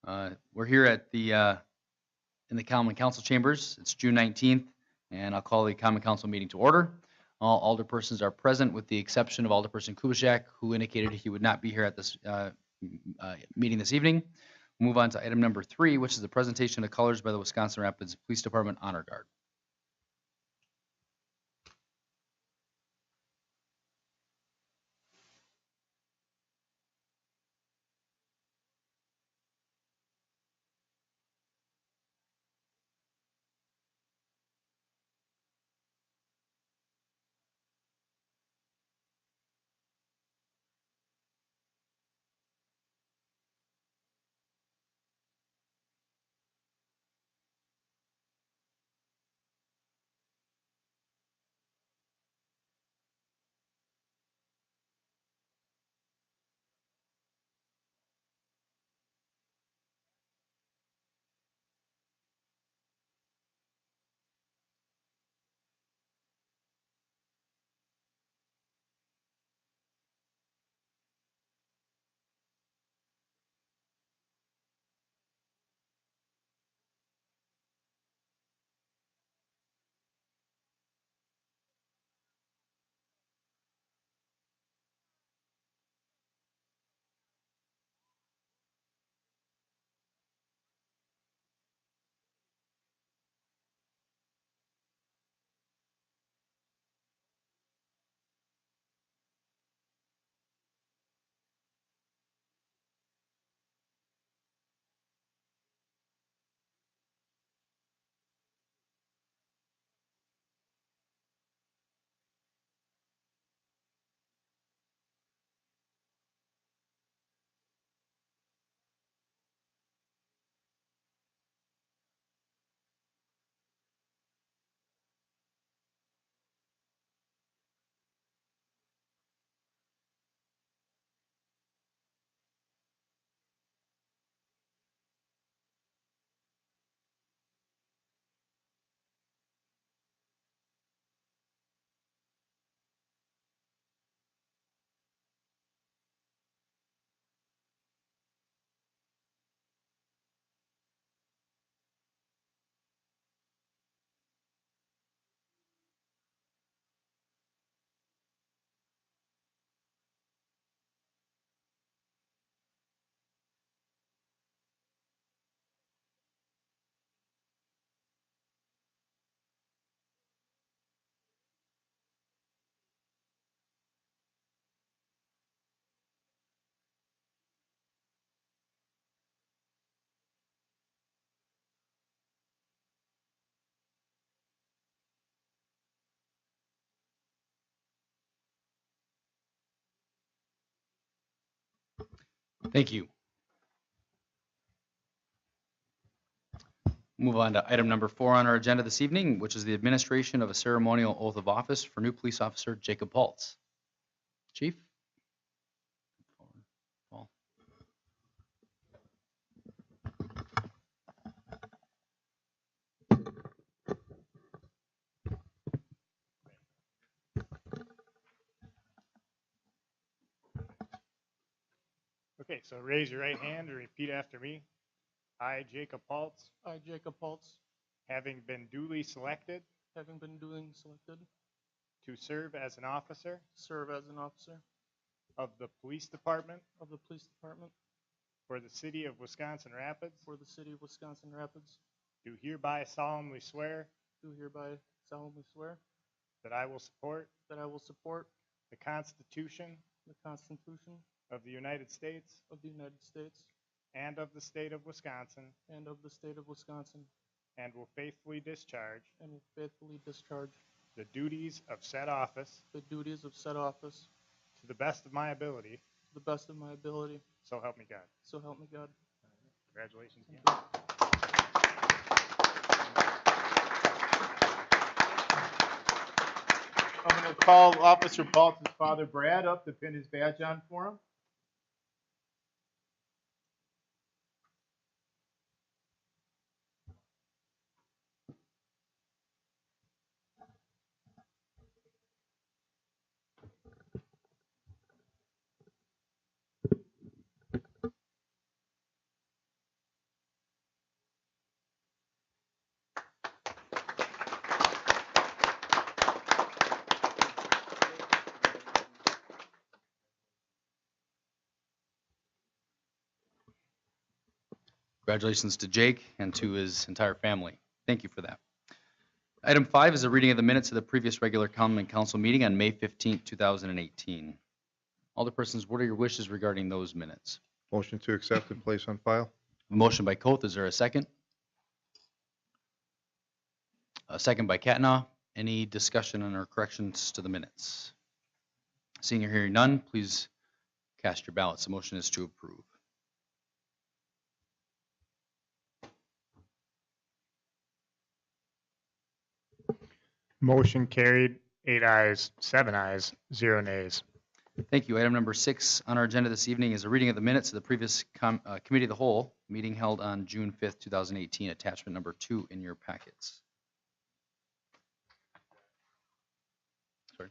We're here at the in the Common Council chambers. It's June 19th, and I'll call the Common Council meeting to order. All alderpersons are present with the exception of Alderperson Kubaschak, who indicated he would not be here at this meeting this evening. Move on to item number 3, which is the presentation of colors by the Wisconsin Rapids Police Department Honor Guard. Thank you. Move on to item number 4 on our agenda this evening, which is the administration of a ceremonial oath of office for new police officer Jacob Paltz. Chief? Paul. Okay, so raise your right hand and repeat after me. I, Jacob Paltz, I, Jacob Paltz, having been duly selected to serve as an officer serve as an officer of the police department of the police department for the city of Wisconsin Rapids, for the city of Wisconsin Rapids, do hereby solemnly swear do hereby solemnly swear that I will support that I will support the Constitution the Constitution of the United States of the United States and of the state of Wisconsin, and of the state of Wisconsin, and will faithfully discharge and will faithfully discharge the duties of said office the duties of said office to the best of my ability, to the best of my ability, so help me God. so help me God. Congratulations again. I'm going to call Officer Paltz's father, Brad, up to pin his badge on for him. Congratulations to Jake and to his entire family. Thank you for that. Item 5 is a reading of the minutes of the previous regular common council meeting on May 15th, 2018. Alderpersons, what are your wishes regarding those minutes? Motion to accept and place on file. A motion by Coth, is there a second? A second by Katna. Any discussion on or corrections to the minutes? Seeing or hearing none, please cast your ballots. The motion is to approve. Motion carried, 8 ayes, 7 ayes, 0 nays. Thank you. Item number 6 on our agenda this evening is a reading of the minutes of the previous Committee of the Whole meeting held on June 5th, 2018, attachment number 2 in your packets. Sorry?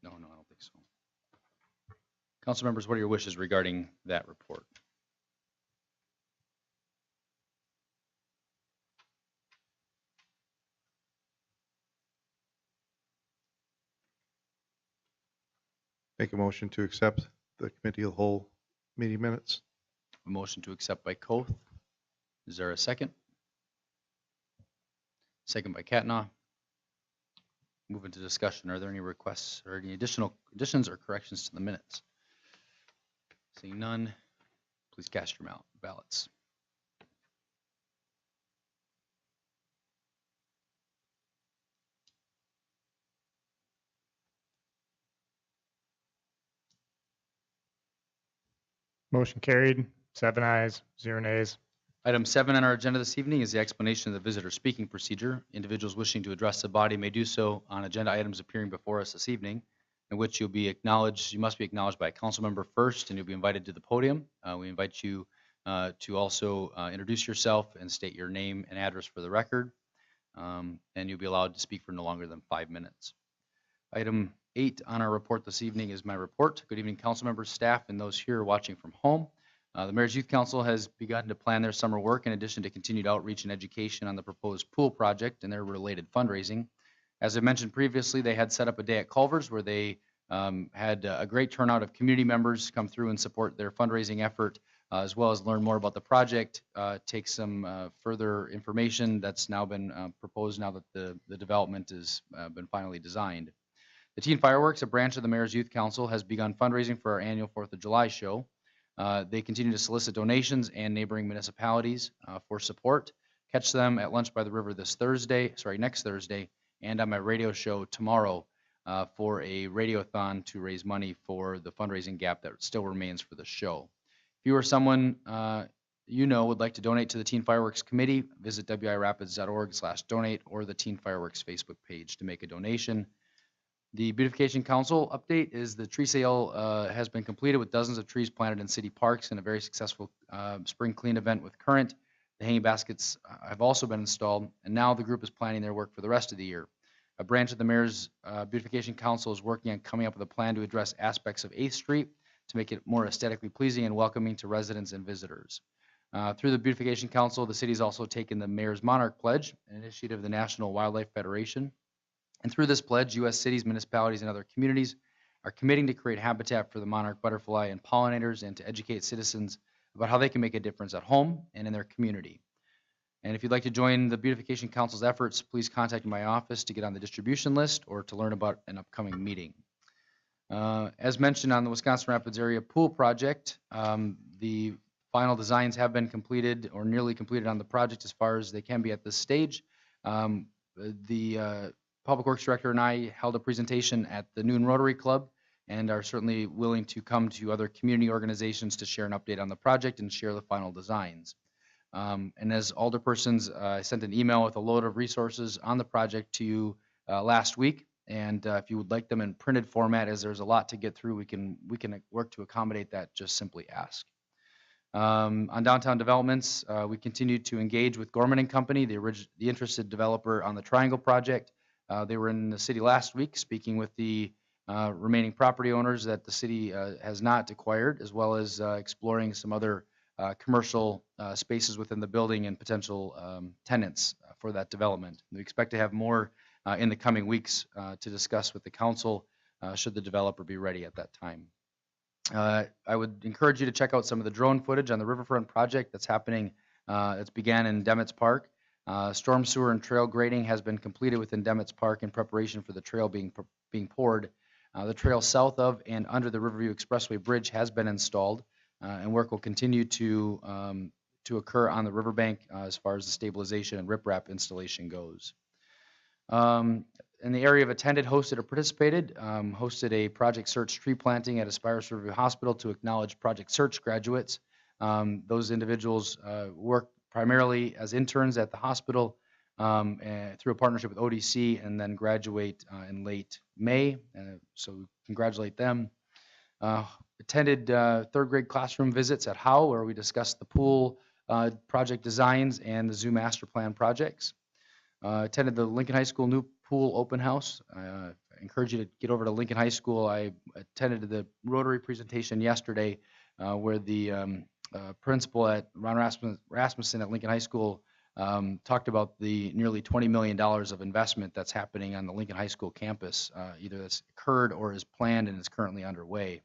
No, I don't think so. Council members, what are your wishes regarding that report? Make a motion to accept the committee of the whole meeting minutes. A motion to accept by Coth. Is there a second? Second by Katna. Moving to discussion. Are there any requests or any additions or corrections to the minutes? Seeing none, please cast your ballots. Motion carried, 7 ayes, 0 nays. Item 7 on our agenda this evening is the explanation of the visitor speaking procedure. Individuals wishing to address the body may do so on agenda items appearing before us this evening, in which you'll be acknowledged. You must be acknowledged by a council member first, and you'll be invited to the podium. We invite you to also introduce yourself and state your name and address for the record, and you'll be allowed to speak for no longer than 5 minutes. Item 8 on our report this evening is my report. Good evening, council members, staff, and those here watching from home. The Mayor's Youth Council has begun to plan their summer work in addition to continued outreach and education on the proposed pool project and their related fundraising. As I mentioned previously, they had set up a day at Culver's where they had a great turnout of community members come through and support their fundraising effort, as well as learn more about the project, take some further information that's now been proposed now that the development has been finally designed. The Teen Fireworks, a branch of the Mayor's Youth Council, has begun fundraising for our annual 4th of July show. They continue to solicit donations and neighboring municipalities for support. Catch them at Lunch by the River next Thursday, and on my radio show tomorrow for a radiothon to raise money for the fundraising gap that still remains for the show. If you or someone would like to donate to the Teen Fireworks Committee, visit wirapids.org/donate or the Teen Fireworks Facebook page to make a donation. The Beautification Council update is the tree sale has been completed with dozens of trees planted in city parks and a very successful spring clean event with Current. The hanging baskets have also been installed, and now the group is planning their work for the rest of the year. A branch of the Mayor's Beautification Council is working on coming up with a plan to address aspects of 8th Street to make it more aesthetically pleasing and welcoming to residents and visitors. Through the Beautification Council, the city has also taken the Mayor's Monarch Pledge, an initiative of the National Wildlife Federation. And through this pledge, U.S. cities, municipalities, and other communities are committing to create habitat for the monarch butterfly and pollinators and to educate citizens about how they can make a difference at home and in their community. And if you'd like to join the Beautification Council's efforts, please contact my office to get on the distribution list or to learn about an upcoming meeting. As mentioned on the Wisconsin Rapids Area Pool Project, the final designs have been completed or nearly completed on the project as far as they can be at this stage. The Public Works Director and I held a presentation at the Noon Rotary Club and are certainly willing to come to other community organizations to share an update on the project and share the final designs. And as alderpersons, I sent an email with a load of resources on the project to you last week. And if you would like them in printed format, as there's a lot to get through, we can work to accommodate that. Just simply ask. On downtown developments, we continue to engage with Gorman and Company, the interested developer on the Triangle project. They were in the city last week speaking with the remaining property owners that the city has not acquired, as well as exploring some other commercial spaces within the building and potential tenants for that development. We expect to have more in the coming weeks to discuss with the council should the developer be ready at that time. I would encourage you to check out some of the drone footage on the Riverfront project that's happening It's began in Demetz Park. Storm sewer and trail grading has been completed within Demetz Park in preparation for the trail being poured. The trail south of and under the Riverview Expressway Bridge has been installed, and work will continue to occur on the riverbank as far as the stabilization and riprap installation goes. In the area of attended, hosted, or participated, hosted a Project Search tree planting at Aspirus Riverview Hospital to acknowledge Project Search graduates. Those individuals work primarily as interns at the hospital through a partnership with ODC, and then graduate in late May. So we congratulate them. Attended third grade classroom visits at Howe, where we discussed the pool project designs and the zoo master plan projects. Attended the Lincoln High School new pool open house. I encourage you to get over to Lincoln High School. I attended the Rotary presentation yesterday where the principal at Ron Rasmussen at Lincoln High School talked about the nearly $20 million of investment that's happening on the Lincoln High School campus, either that's occurred or is planned and is currently underway.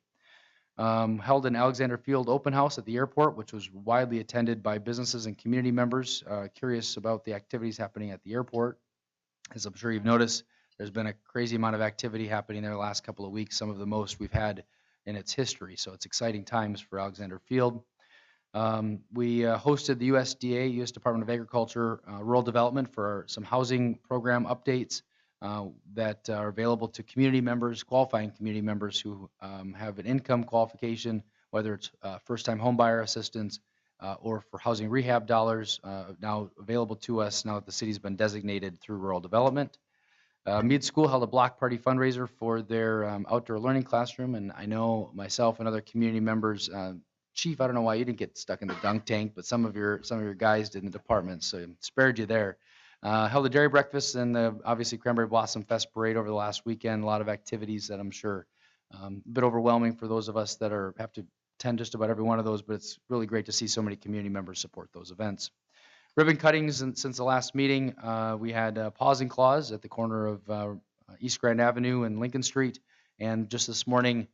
Held an Alexander Field open house at the airport, which was widely attended by businesses and community members curious about the activities happening at the airport. As I'm sure you've noticed, there's been a crazy amount of activity happening there the last couple of weeks, some of the most we've had in its history. So it's exciting times for Alexander Field. We hosted the USDA, U.S. Department of Agriculture, Rural Development for some housing program updates that are available to community members, qualifying community members who have an income qualification, whether it's first-time homebuyer assistance or for housing rehab dollars, now available to us now that the city's been designated through rural development. Mead School held a block party fundraiser for their outdoor learning classroom, and I know myself and other community members, Chief, I don't know why you didn't get stuck in the dunk tank, but some of your guys did in the department, so spared you there. Held a dairy breakfast and the obviously Cranberry Blossom Fest parade over the last weekend. A lot of activities that I'm sure a bit overwhelming for those of us that have to attend just about every one of those, but it's really great to see so many community members support those events. Ribbon cuttings, and since the last meeting, we had a pausing clause at the corner of East Grand Avenue and Lincoln Street, and just this morning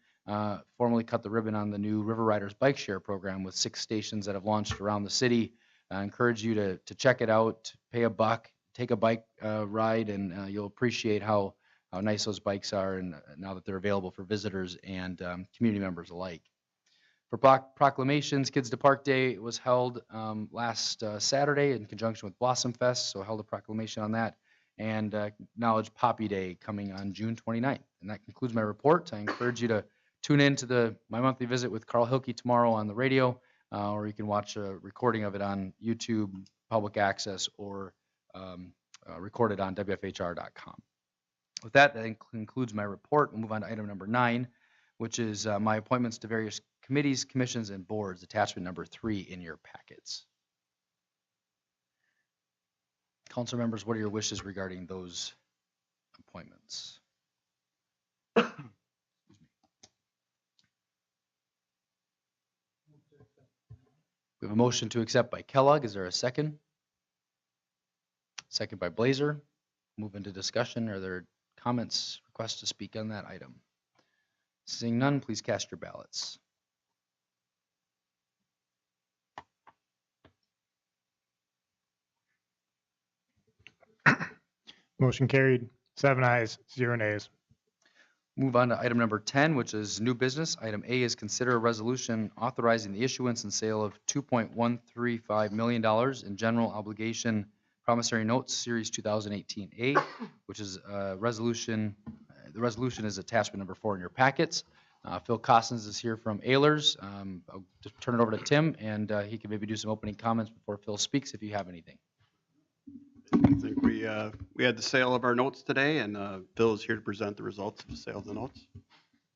formally cut the ribbon on the new River Riders Bike Share program with 6 stations that have launched around the city. I encourage you to check it out, pay $1, take a bike ride, and you'll appreciate how nice those bikes are, and now that they're available for visitors and community members alike. For proclamations, Kids to Park Day was held last Saturday in conjunction with Blossom Fest, so I held a proclamation on that, and acknowledged Poppy Day coming on June 29th. And that concludes my report. I encourage you to tune in to my monthly visit with Carl Hilke tomorrow on the radio, or you can watch a recording of it on YouTube, public access, or recorded on WFHR.com. With that, that concludes my report. We'll move on to item number 9, which is my appointments to various committees, commissions, and boards, attachment number 3 in your packets. Council members, what are your wishes regarding those appointments? We have a motion to accept by Kellogg. Is there a second? Second by Blazer. Move into discussion. Are there comments, requests to speak on that item? Seeing none, please cast your ballots. Motion carried. 7 ayes, 0 nays. Move on to item number 10, which is new business. Item A is consider a resolution authorizing the issuance and sale of $2.135 million in general obligation promissory notes, Series 2018A, which is a resolution. The resolution is attachment number 4 in your packets. Phil Costins is here from Ehlers. I'll just turn it over to Tim, and he can maybe do some opening comments before Phil speaks if you have anything. I think we had the sale of our notes today, and Phil is here to present the results of the sale of the notes.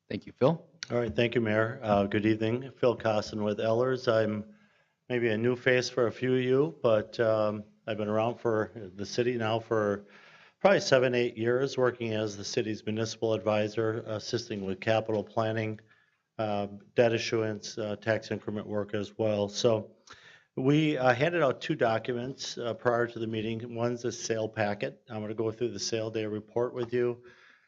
Thank you, Phil. All right, thank you, Mayor. Good evening. Phil Costin with Ehlers. I'm maybe a new face for a few of you, but I've been around for the city now for probably 7, 8 years, working as the city's municipal advisor, assisting with capital planning, debt issuance, tax increment work as well. So we handed out 2 documents prior to the meeting. One's a sale packet. I'm going to go through the sale day report with you.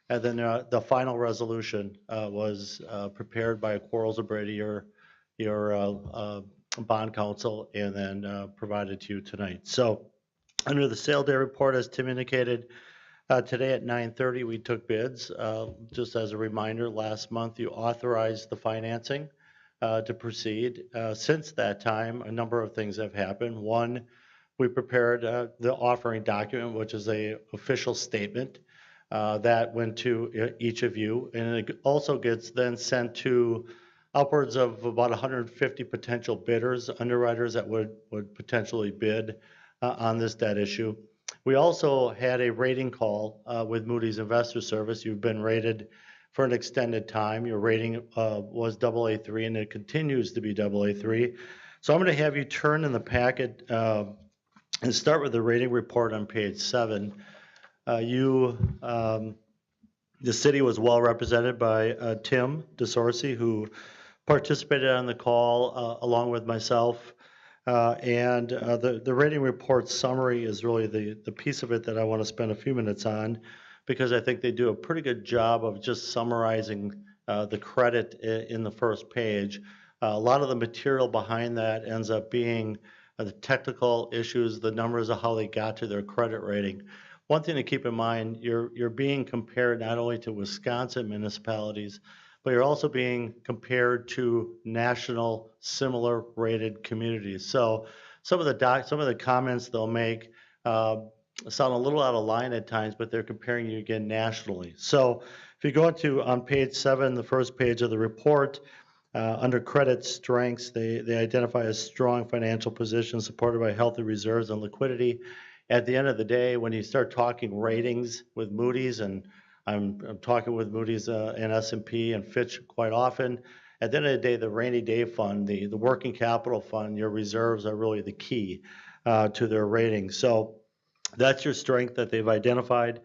And then the final resolution was prepared by Quarles and Brady, your bond counsel and then provided to you tonight. So under the sale day report, as Tim indicated, today at 9:30 we took bids. Just as a reminder, last month you authorized the financing to proceed. Since that time, a number of things have happened. One, we prepared the offering document, which is a official statement that went to each of you, and it also gets then sent to upwards of about 150 potential bidders, underwriters that would potentially bid on this debt issue. We also had a rating call with Moody's Investor Service. You've been rated for an extended time. Your rating was AA3 and it continues to be AA3. So I'm going to have you turn in the packet and start with the rating report on page 7. The city was well represented by Tim DeSorsi, who participated on the call along with myself. The rating report summary is really the piece of it that I want to spend a few minutes on, because I think they do a pretty good job of just summarizing the credit in the first page. A lot of the material behind that ends up being the technical issues, the numbers of how they got to their credit rating. One thing to keep in mind, you're being compared not only to Wisconsin municipalities, but you're also being compared to national similar rated communities. So some of the comments they'll make sound a little out of line at times, but they're comparing you again nationally. So if you go on page 7, the first page of the report, under credit strengths, they identify a strong financial position supported by healthy reserves and liquidity. At the end of the day, when you start talking ratings with Moody's, and I'm talking with Moody's and S&P and Fitch quite often, at the end of the day, the rainy day fund, the working capital fund, your reserves are really the key to their rating. So that's your strength that they've identified.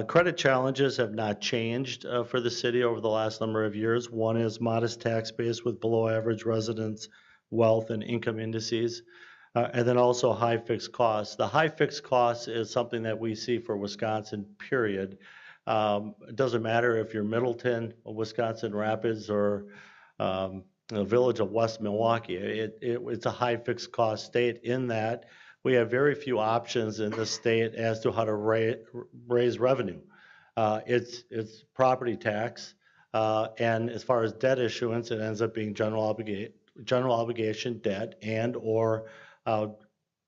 Credit challenges have not changed for the city over the last number of years. One is modest tax base with below average residence, wealth, and income indices, and then also high fixed costs. The high fixed costs is something that we see for Wisconsin, period. It doesn't matter if you're Middleton, Wisconsin Rapids, or the village of West Milwaukee. It's a high fixed cost state in that we have very few options in the state as to how to raise revenue. It's property tax, and as far as debt issuance, it ends up being general obligation debt and or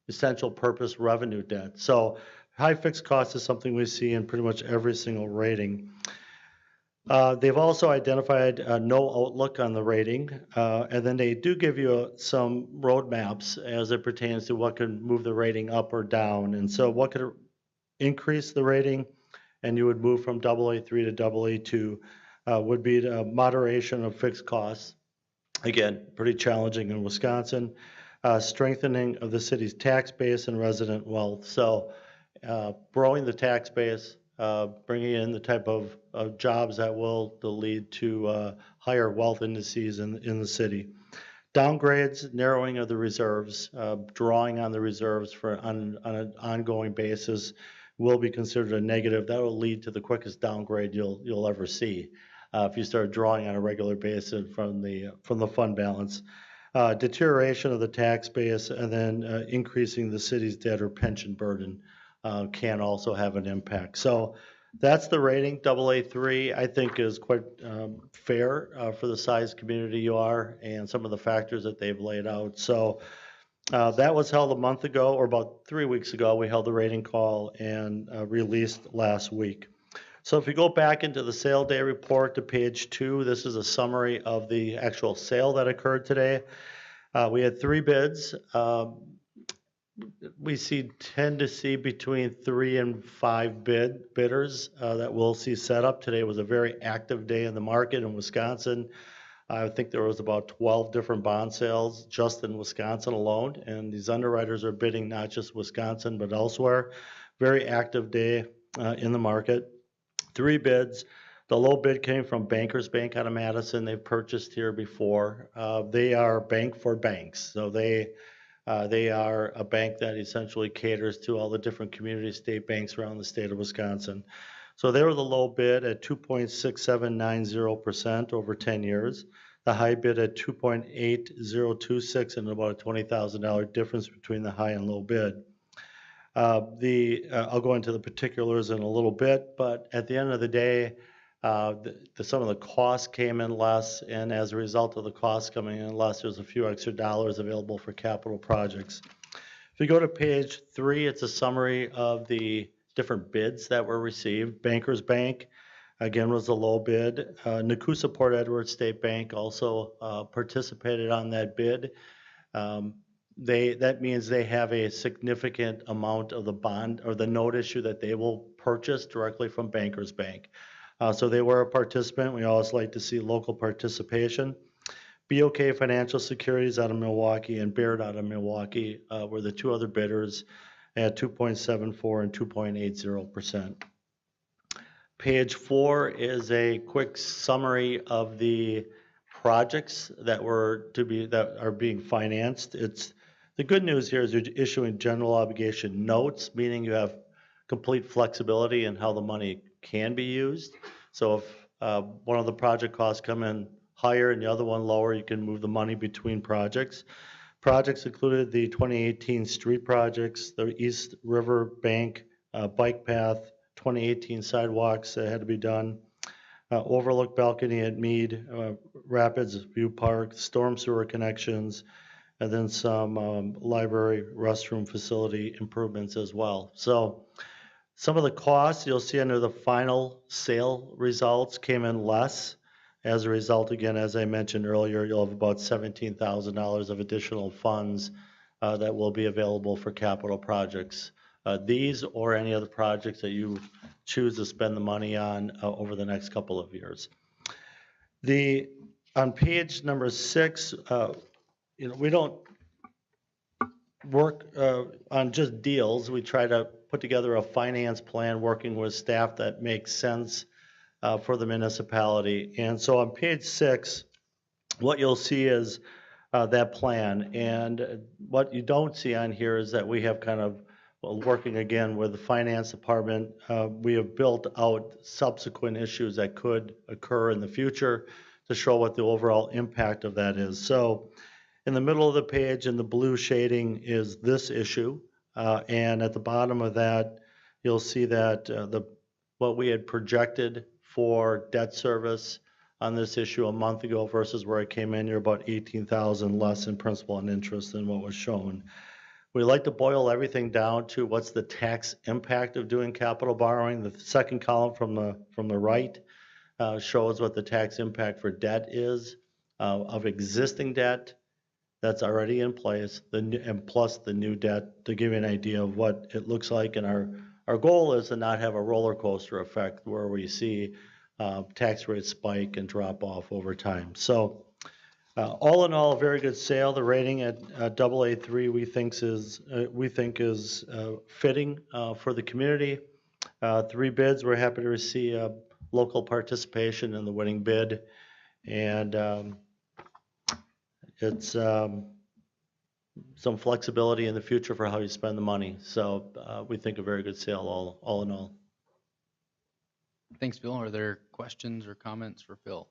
essential purpose revenue debt. So high fixed cost is something we see in pretty much every single rating. They've also identified no outlook on the rating, and then they do give you some roadmaps as it pertains to what could move the rating up or down. And so what could increase the rating, and you would move from AA3 to AA2, would be the moderation of fixed costs. Again, pretty challenging in Wisconsin. Strengthening of the city's tax base and resident wealth. So growing the tax base, bringing in the type of jobs that will lead to higher wealth indices in the city. Downgrades, narrowing of the reserves, drawing on the reserves on an ongoing basis will be considered a negative. That will lead to the quickest downgrade you'll ever see if you start drawing on a regular basis from the fund balance. Deterioration of the tax base, and then increasing the city's debt or pension burden can also have an impact. So that's the rating. AA3, I think, is quite fair for the size community you are and some of the factors that they've laid out. So that was held a month ago, or about 3 weeks ago. We held the rating call and released last week. So if you go back into the sale day report to page 2, this is a summary of the actual sale that occurred today. We had 3 bids. We tend to see between 3 and 5 bidders that we'll see set up. Today was a very active day in the market in Wisconsin. I think there was about 12 different bond sales just in Wisconsin alone, and these underwriters are bidding not just Wisconsin but elsewhere. Very active day in the market. 3 bids. The low bid came from Bankers Bank out of Madison. They've purchased here before. They are bank for banks, so they are a bank that essentially caters to all the different community state banks around the state of Wisconsin. So they were the low bid at 2.6790% over 10 years. The high bid at 2.8026 and about a $20,000 difference between the high and low bid. I'll go into the particulars in a little bit, but at the end of the day, some of the costs came in less, and as a result of the costs coming in less, there's a few extra dollars available for capital projects. If you go to page 3, it's a summary of the different bids that were received. Bankers Bank, again, was the low bid. Nakusa Port Edward State Bank also participated on that bid. That means they have a significant amount of the bond or the note issue that they will purchase directly from Bankers Bank. So they were a participant. We always like to see local participation. BOK Financial Securities out of Milwaukee and Baird out of Milwaukee were the two other bidders at 2.74 and 2.80%. Page 4 is a quick summary of the projects that are being financed. The good news here is you're issuing general obligation notes, meaning you have complete flexibility in how the money can be used. So if one of the project costs come in higher and the other one lower, you can move the money between projects. Projects included the 2018 street projects, the East River Bank bike path, 2018 sidewalks that had to be done, overlook balcony at Mead, Rapids View Park, storm sewer connections, and then some library restroom facility improvements as well. So some of the costs you'll see under the final sale results came in less. As a result, again, as I mentioned earlier, you'll have about $17,000 of additional funds that will be available for capital projects. These or any other projects that you choose to spend the money on over the next couple of years. On page number 6, we don't work on just deals. We try to put together a finance plan working with staff that makes sense for the municipality. And so on page 6, what you'll see is that plan. And what you don't see on here is that we have kind of, working again with the finance department, we have built out subsequent issues that could occur in the future to show what the overall impact of that is. So in the middle of the page in the blue shading is this issue. And at the bottom of that, you'll see that what we had projected for debt service on this issue a month ago versus where it came in, you're about $18,000 less in principal and interest than what was shown. We like to boil everything down to what's the tax impact of doing capital borrowing. The second column from the right shows what the tax impact for debt is of existing debt that's already in place, and plus the new debt, to give you an idea of what it looks like. And our goal is to not have a roller coaster effect where we see tax rates spike and drop off over time. So all in all, a very good sale. The rating at AA3 we think is fitting for the community. 3 bids. We're happy to receive local participation in the winning bid, and it's some flexibility in the future for how you spend the money. So we think a very good sale all in all. Thanks, Bill. Are there questions or comments for Phil?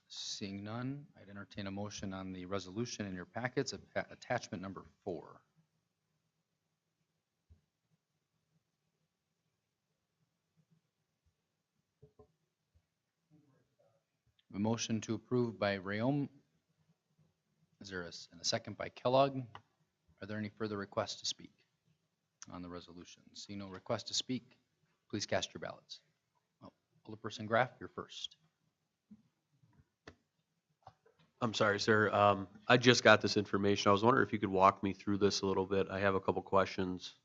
Seeing none, I'd entertain a motion on the resolution in your packets, attachment number 4. A motion to approve by Rayom. Is there a second by Kellogg? Are there any further requests to speak on the resolution? See no request to speak, please cast your ballots. Alderperson Graff, you're first. I'm sorry, sir. I just got this information. I was wondering if you could walk me through this a little bit. I have a couple questions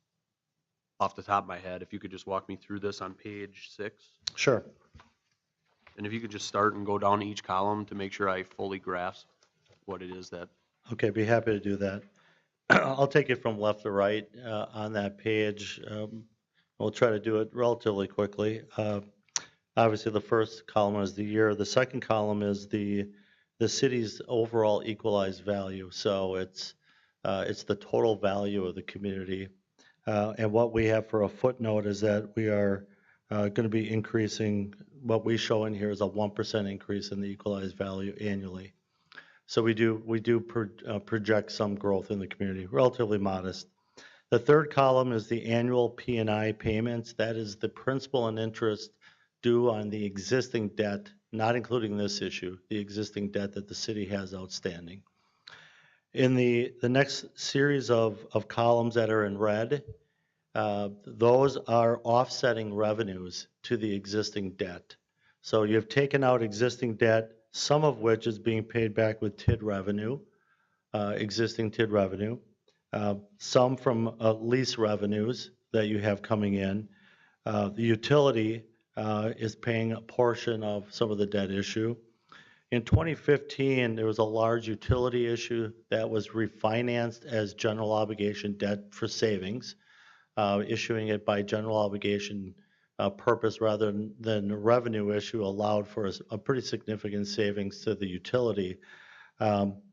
off the top of my head. If you could just walk me through this on page 6. Sure. And if you could just start and go down each column to make sure I fully grasp what it is that. Okay, be happy to do that. I'll take it from left to right on that page. We'll try to do it relatively quickly. Obviously, the first column is the year. The second column is the city's overall equalized value. So it's the total value of the community. And what we have for a footnote is that we are going to be increasing. What we show in here is a 1% increase in the equalized value annually. So we do project some growth in the community, relatively modest. The third column is the annual P&I payments. That is the principal and interest due on the existing debt, not including this issue, the existing debt that the city has outstanding. In the next series of columns that are in red, those are offsetting revenues to the existing debt. So you've taken out existing debt, some of which is being paid back with TID revenue, existing TID revenue, some from lease revenues that you have coming in. The utility is paying a portion of some of the debt issue. In 2015, there was a large utility issue that was refinanced as general obligation debt for savings, issuing it by general obligation purpose rather than the revenue issue allowed for a pretty significant savings to the utility.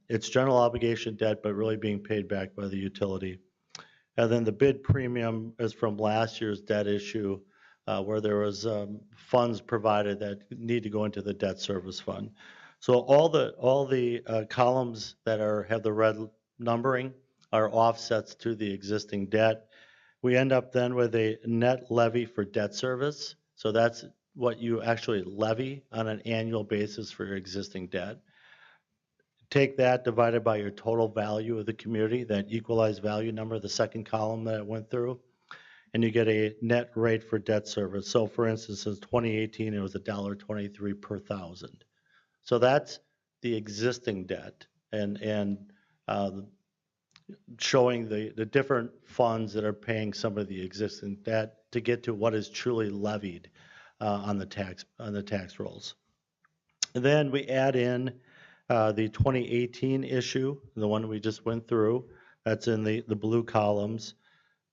It's general obligation debt, but really being paid back by the utility. And then the bid premium is from last year's debt issue, where there was funds provided that need to go into the debt service fund. So all the columns that have the red numbering are offsets to the existing debt. We end up then with a net levy for debt service. So that's what you actually levy on an annual basis for your existing debt. Take that divided by your total value of the community, that equalized value number, the second column that I went through, and you get a net rate for debt service. So for instance, in 2018, it was $1.23 per thousand. So that's the existing debt and showing the different funds that are paying some of the existing debt to get to what is truly levied on the tax rolls. And then we add in the 2018 issue, the one we just went through. That's in the blue columns.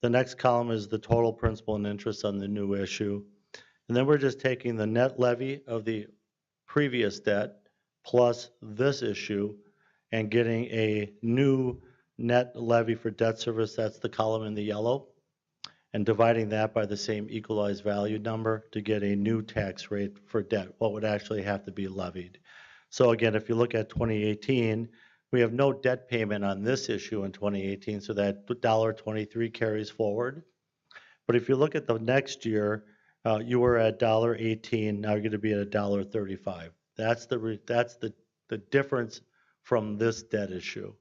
The next column is the total principal and interest on the new issue. And then we're just taking the net levy of the previous debt plus this issue and getting a new net levy for debt service. That's the column in the yellow, and dividing that by the same equalized value number to get a new tax rate for debt, what would actually have to be levied. So again, if you look at 2018, we have no debt payment on this issue in 2018, so that $1.23 carries forward. But if you look at the next year, you were at $1.18, now you're going to be at $1.35. That's the difference from this debt issue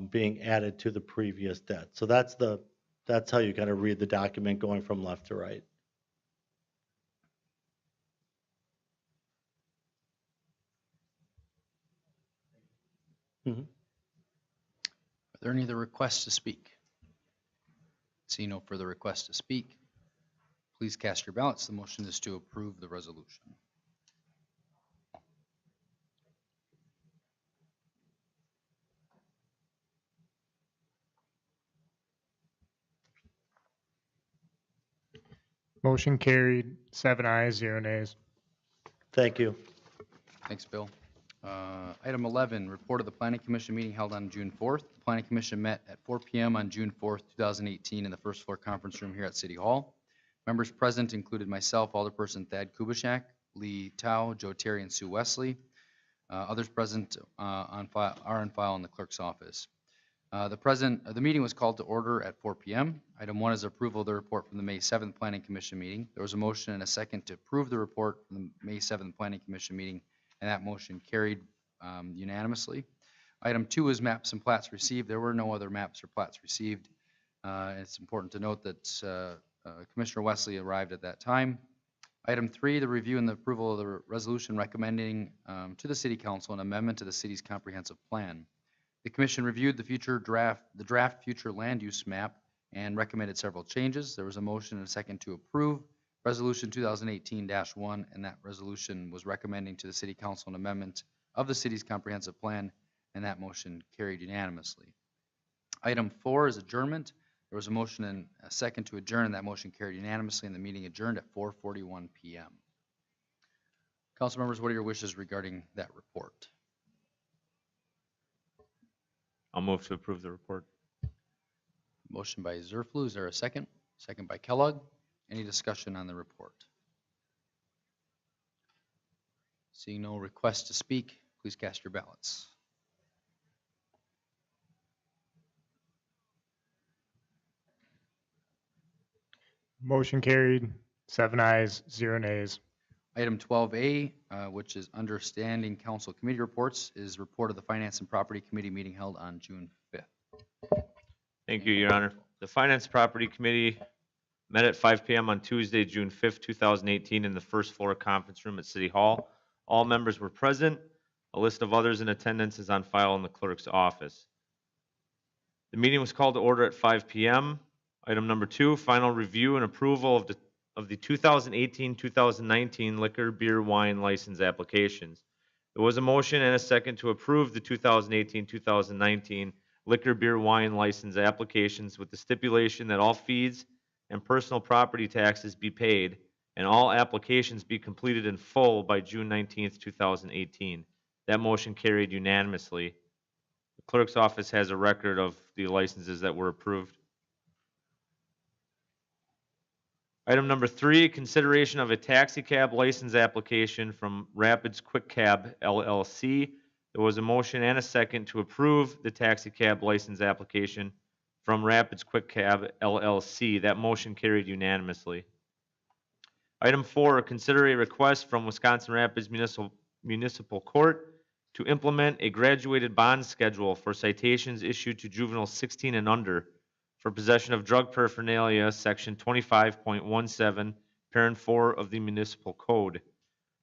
being added to the previous debt. So that's how you kind of read the document going from left to right. Mm-hmm. Are there any other requests to speak? See no further requests to speak. Please cast your ballots. The motion is to approve the resolution. Motion carried, 7 ayes, 0 nays. Thank you. Thanks, Bill. Item 11, report of the Planning Commission meeting held on June 4th. The Planning Commission met at 4 p.m. on June 4th, 2018 in the first floor conference room here at City Hall. Members present included myself, Alderperson Thad Kubaschak, Lee Tao, Joe Terry, and Sue Wesley. Others present are on file in the clerk's office. The meeting was called to order at 4 p.m. Item 1 is approval of the report from the May 7th Planning Commission meeting. There was a motion and a second to approve the report from the May 7th Planning Commission meeting, and that motion carried unanimously. Item 2 is maps and plats received. There were no other maps or plats received. It's important to note that Commissioner Wesley arrived at that time. Item 3, the review and the approval of the resolution recommending to the City Council an amendment to the city's comprehensive plan. The Commission reviewed the draft future land use map and recommended several changes. There was a motion and a second to approve Resolution 2018-1, and that resolution was recommending to the City Council an amendment of the city's comprehensive plan, and that motion carried unanimously. Item 4 is adjournment. There was a motion and a second to adjourn, and that motion carried unanimously, and the meeting adjourned at 4:41 p.m. Council members, what are your wishes regarding that report? I'll move to approve the report. Motion by Zerflu. Is there a second? Second by Kellogg. Any discussion on the report? Seeing no requests to speak, please cast your ballots. Motion carried, 7 ayes, 0 nays. Item 12A, which is understanding council committee reports, is report of the Finance and Property Committee meeting held on June 5th. Thank you, Your Honor. The Finance Property Committee met at 5 PM on Tuesday, June 5th, 2018, in the first floor conference room at City Hall. All members were present. A list of others in attendance is on file in the clerk's office. The meeting was called to order at 5 PM. Item number 2, final review and approval of the 2018-2019 liquor, beer, wine license applications. There was a motion and a second to approve the 2018-2019 liquor, beer, wine license applications with the stipulation that all fees and personal property taxes be paid and all applications be completed in full by June 19th, 2018. That motion carried unanimously. The clerk's office has a record of the licenses that were approved. Item number 3, consideration of a taxi cab license application from Rapids Quick Cab LLC. There was a motion and a second to approve the taxi cab license application from Rapids Quick Cab LLC. That motion carried unanimously. Item 4, consider a request from Wisconsin Rapids Municipal Court to implement a graduated bond schedule for citations issued to juveniles 16 and under for possession of drug paraphernalia, section 25.17, parent 4 of the municipal code.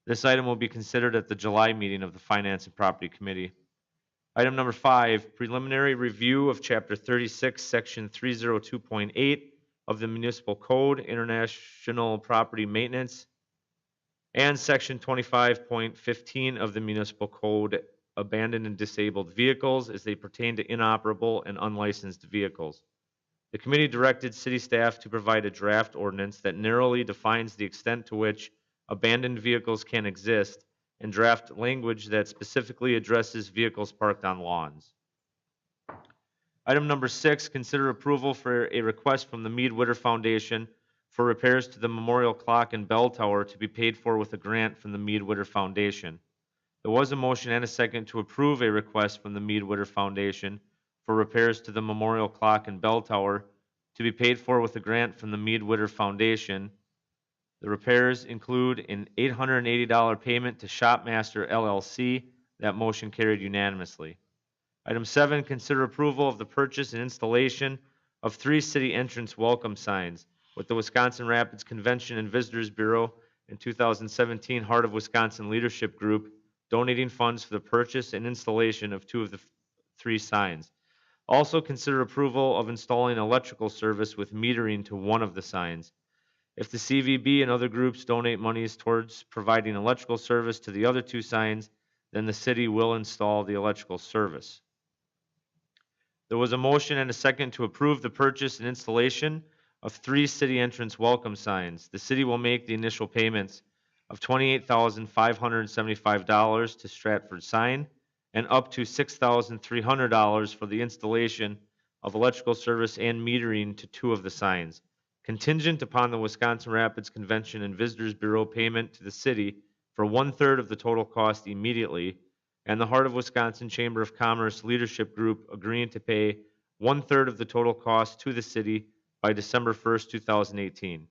This item will be considered at the July meeting of the Finance and Property Committee. Item number 5, preliminary review of chapter 36, section 302.8 of the municipal code, international property maintenance, and section 25.15 of the municipal code, abandoned and disabled vehicles as they pertain to inoperable and unlicensed vehicles. The committee directed city staff to provide a draft ordinance that narrowly defines the extent to which abandoned vehicles can exist and draft language that specifically addresses vehicles parked on lawns. Item number 6, consider approval for a request from the Mead Witter Foundation for repairs to the memorial clock and bell tower to be paid for with a grant from the Mead Witter Foundation. There was a motion and a second to approve a request from the Mead Witter Foundation for repairs to the memorial clock and bell tower to be paid for with a grant from the Mead Witter Foundation. The repairs include an $880 payment to Shopmaster LLC. That motion carried unanimously. Item 7, consider approval of the purchase and installation of 3 city entrance welcome signs with the Wisconsin Rapids Convention and Visitors Bureau and 2017 Heart of Wisconsin Leadership Group donating funds for the purchase and installation of 2 of the 3 signs. Also consider approval of installing electrical service with metering to 1 of the signs. If the CVB and other groups donate monies towards providing electrical service to the other 2 signs, then the city will install the electrical service. There was a motion and a second to approve the purchase and installation of 3 city entrance welcome signs. The city will make the initial payments of $28,575 to Stratford Sign and up to $6,300 for the installation of electrical service and metering to 2 of the signs, contingent upon the Wisconsin Rapids Convention and Visitors Bureau payment to the city for 1/3 of the total cost immediately, and the Heart of Wisconsin Chamber of Commerce Leadership Group agreeing to pay 1/3 of the total cost to the city by December 1st, 2018,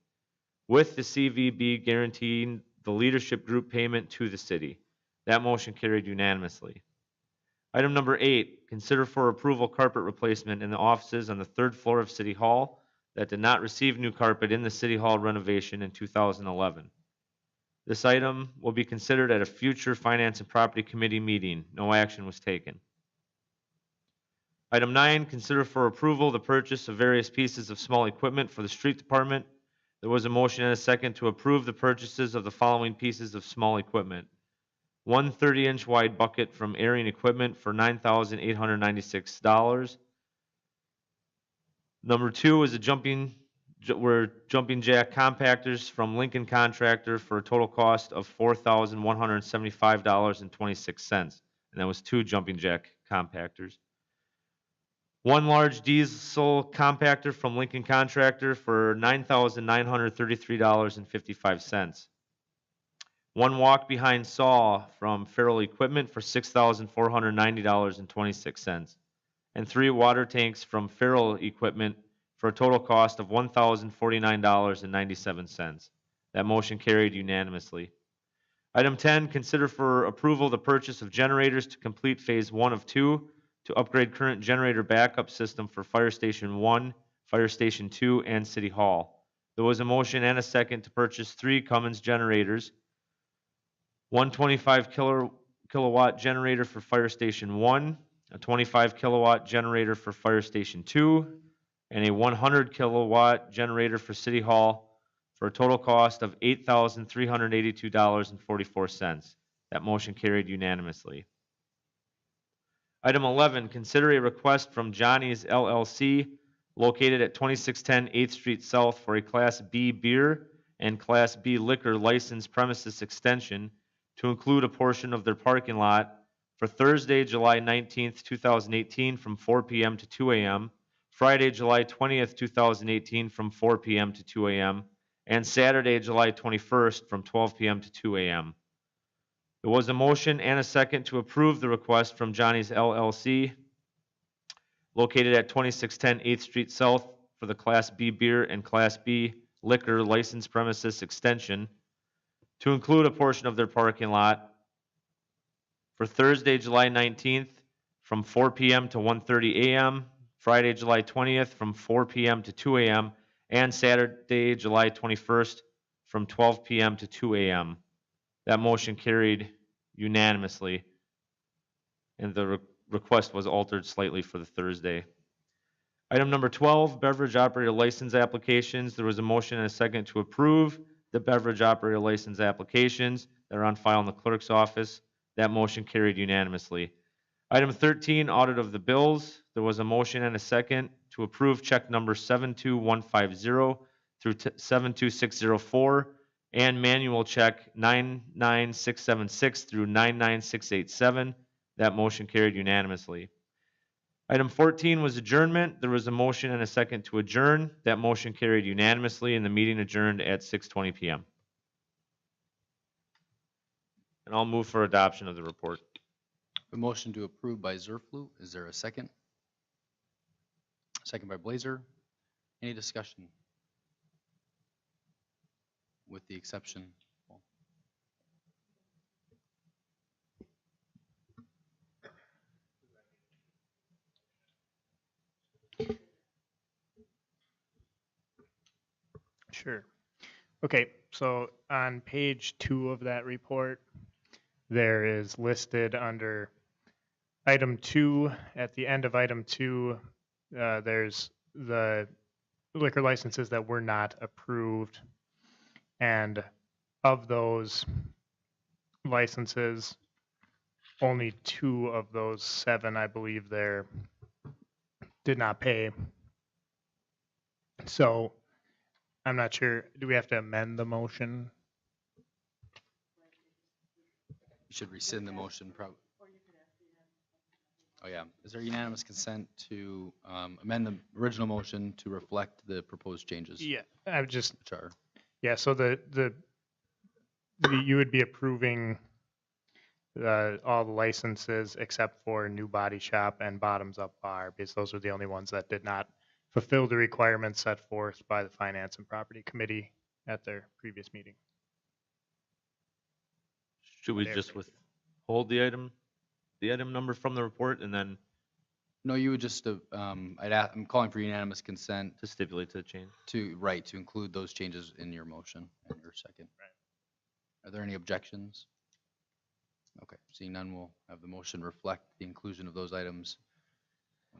with the CVB guaranteeing the leadership group payment to the city. That motion carried unanimously. Item number 8, consider for approval carpet replacement in the offices on the 3rd floor of City Hall that did not receive new carpet in the City Hall renovation in 2011. This item will be considered at a future Finance and Property Committee meeting. No action was taken. Item 9, consider for approval the purchase of various pieces of small equipment for the street department. There was a motion and a second to approve the purchases of the following pieces of small equipment. 1 30-inch wide bucket from Airing Equipment for $9,896. Number 2 is jumping jack compactors from Lincoln Contractor for a total cost of $4,175.26. And that was 2 jumping jack compactors. 1 large diesel compactor from Lincoln Contractor for $9,933.55. one walk-behind saw from Farrell Equipment for $6,490.26, and 3 water tanks from Farrell Equipment for a total cost of $1,049.97. That motion carried unanimously. Item 10, consider for approval the purchase of generators to complete Phase 1 of 2 to upgrade current generator backup system for Fire Station 1, Fire Station 2, and City Hall. There was a motion and a second to purchase 3 Cummins generators, one 25 kilowatt generator for Fire Station 1, a 25 kilowatt generator for Fire Station 2, and a 100 kilowatt generator for City Hall for a total cost of $8,382.44. That motion carried unanimously. Item 11, consider a request from Johnny's LLC located at 2610 8th Street South for a Class B beer and Class B liquor license premises extension to include a portion of their parking lot for Thursday, July 19th, 2018 from 4 p.m. to 2 a.m., Friday, July 20th, 2018 from 4 p.m. to 2 a.m., and Saturday, July 21st from 12 p.m. to 2 a.m. There was a motion and a second to approve the request from Johnny's LLC located at 2610 8th Street South for the Class B beer and Class B liquor license premises extension to include a portion of their parking lot for Thursday, July 19th from 4 p.m. to 1:30 a.m., Friday, July 20th from 4 p.m. to 2 a.m., and Saturday, July 21st from 12 p.m. to 2 a.m. That motion carried unanimously, and the request was altered slightly for the Thursday. Item number 12, beverage operator license applications. There was a motion and a second to approve the beverage operator license applications that are on file in the clerk's office. That motion carried unanimously. Item 13, audit of the bills. There was a motion and a second to approve check number 72150 through 72604 and manual check 99676 through 99687. That motion carried unanimously. Item 14 was adjournment. There was a motion and a second to adjourn. That motion carried unanimously, and the meeting adjourned at 6:20 p.m. And I'll move for adoption of the report. A motion to approve by Zerflu. Is there a second? Second by Blazer. Any discussion? With the exception. Sure. Okay, so on page 2 of that report, there is listed under item 2, at the end of item 2, there's the liquor licenses that were not approved. And of those licenses, only 2 of those 7, I believe, there did not pay. So I'm not sure, do we have to amend the motion? You should rescind the motion. Oh, yeah. Is there unanimous consent to amend the original motion to reflect the proposed changes? Yeah, I just, Which are, yeah, so you would be approving all the licenses except for New Body Shop and Bottoms Up Bar, because those were the only ones that did not fulfill the requirements set forth by the Finance and Property Committee at their previous meeting. Should we just withhold the item number from the report and then no, you would just, I'm calling for unanimous consent to stipulate to the change? to include those changes in your motion and your second. Right. Are there any objections? Okay, seeing none, we'll have the motion reflect the inclusion of those items